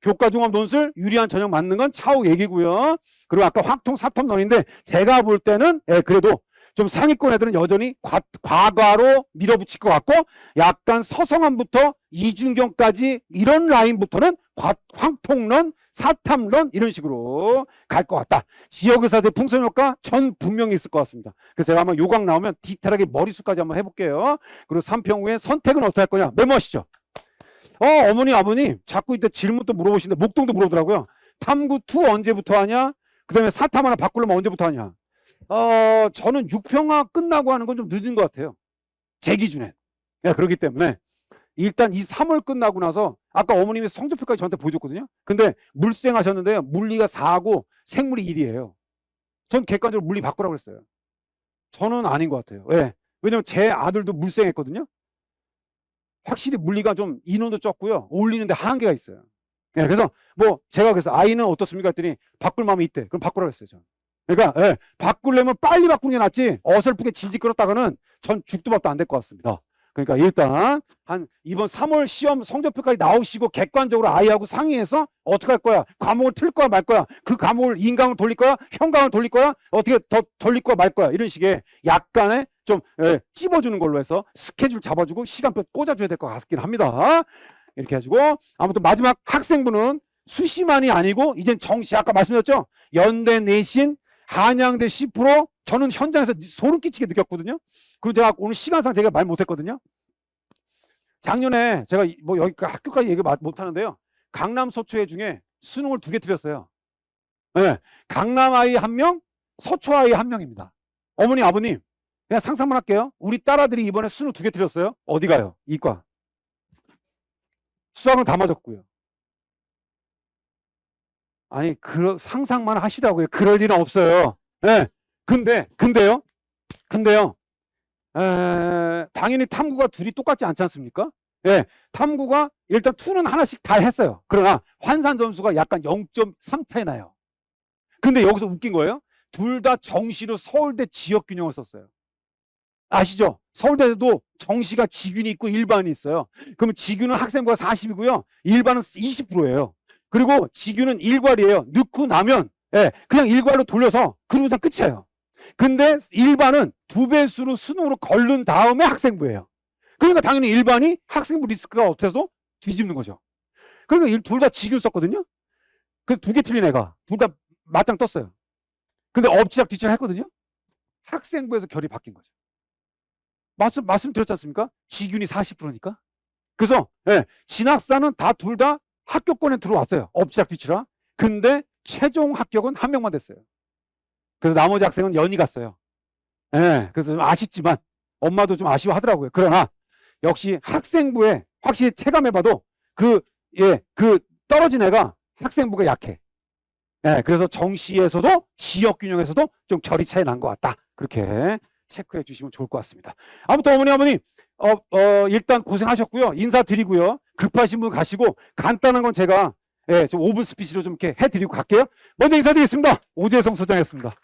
교과 종합 논술 유리한 전형 맞는 건 차후 얘기고요. 그리고 아까 확통 사탐론인데 제가 볼 때는 그래도 좀 상위권 애들은 여전히 과과로 밀어붙일 것 같고 약간 서성함부터 이중경까지 이런 라인부터는 확통론 사탐론 이런 식으로 갈 것 같다. 지역의사들 풍선 효과 전 분명히 있을 것 같습니다. 그래서 제가 한번 요강 나오면 디테일하게 머리수까지 한번 해볼게요. 그리고 3평 후에 선택은 어떻게 할 거냐 메모하시죠. 어머니 아버님 자꾸 이때 질문도 물어보시는데 목동도 물어보더라고요. 탐구 2 언제부터 하냐? 그 다음에 사탐 하나 바꾸려면 언제부터 하냐? 저는 6평화 끝나고 하는 건 좀 늦은 것 같아요. 제 기준에. 네, 그렇기 때문에 일단 이 3월 끝나고 나서 아까 어머님이 성적표까지 저한테 보여줬거든요. 근데 물수행 하셨는데요. 물리가 4고 생물이 1이에요. 전 객관적으로 물리 바꾸라고 했어요. 저는 아닌 것 같아요. 왜? 왜냐면 제 아들도 물수행 했거든요. 확실히 물리가 좀 인원도 적고요. 올리는데 한계가 있어요. 네, 그래서 뭐 제가 그래서 아이는 어떻습니까 했더니 바꿀 마음이 있대. 그럼 바꾸라고 했어요. 저는. 그러니까 바꾸려면 빨리 바꾸는 게 낫지 어설프게 질질 끌었다가는 전 죽도 밥도 안 될 것 같습니다. 그러니까 일단 한 이번 3월 시험 성적표까지 나오시고 객관적으로 아이하고 상의해서 어떻게 할 거야? 과목을 틀 거야 말 거야? 그 과목을 인강을 돌릴 거야? 현강을 돌릴 거야? 어떻게 더 돌릴 거야 말 거야? 이런 식의 약간의 좀 찝어주는 걸로 해서 스케줄 잡아주고 시간표 꽂아줘야 될 것 같긴 합니다. 이렇게 해가지고 아무튼 마지막 학생부는 수시만이 아니고 이젠 정시 아까 말씀드렸죠? 연대 내신 한양대 10% 저는 현장에서 소름 끼치게 느꼈거든요. 그리고 제가 오늘 시간상 제가 말 못했거든요. 작년에 제가 뭐 여기 학교까지 얘기 못하는데요. 강남 서초애 중에 수능을 2개 틀렸어요. 네, 강남 아이 1명, 서초 아이 1명입니다. 어머니 아버님 그냥 상상만 할게요. 우리 딸아들이 이번에 수능 2개 틀렸어요. 어디 가요? 이과. 수학은 다 맞았고요. 아니 상상만 하시라고요. 그럴 일은 없어요. 네. 근데요. 당연히 탐구가 둘이 똑같지 않지 않습니까? 예, 탐구가 일단 2는 하나씩 다 했어요. 그러나 환산 점수가 약간 0.3 차이 나요. 근데 여기서 웃긴 거예요. 둘 다 정시로 서울대 지역균형을 썼어요. 아시죠? 서울대도 정시가 지균이 있고 일반이 있어요. 그러면 지균은 학생부가 40이고요. 일반은 20%예요. 그리고 지균은 일괄이에요. 넣고 나면 그냥 일괄로 돌려서 그러고 다 끝이에요. 근데 일반은 2배수로 수능으로 걸른 다음에 학생부예요. 그러니까 당연히 일반이 학생부 리스크가 없어서 뒤집는 거죠. 그러니까 둘 다 지균 썼거든요. 그 2개 틀린 애가 둘 다 맞짱 떴어요. 근데 엎치락 뒤치락 했거든요. 학생부에서 결이 바뀐 거죠. 말씀드렸지 않습니까? 지균이 40%니까. 그래서 진학사는 둘 다 합격권에 들어왔어요. 엎치락 뒤치락. 근데 최종 합격은 1명만 됐어요. 그래서 나머지 학생은 연이 갔어요. 그래서 좀 아쉽지만 엄마도 좀 아쉬워하더라고요. 그러나 역시 학생부에 확실히 체감해봐도 그 떨어진 애가 학생부가 약해. 그래서 정시에서도 지역균형에서도 좀 결이 차이 난 것 같다. 그렇게 체크해 주시면 좋을 것 같습니다. 아무튼 어머니 아버님 일단 고생하셨고요. 인사드리고요. 급하신 분 가시고 간단한 건 제가 좀 5분 스피치로 좀 이렇게 해드리고 갈게요. 먼저 인사드리겠습니다. 오재성 소장이었습니다.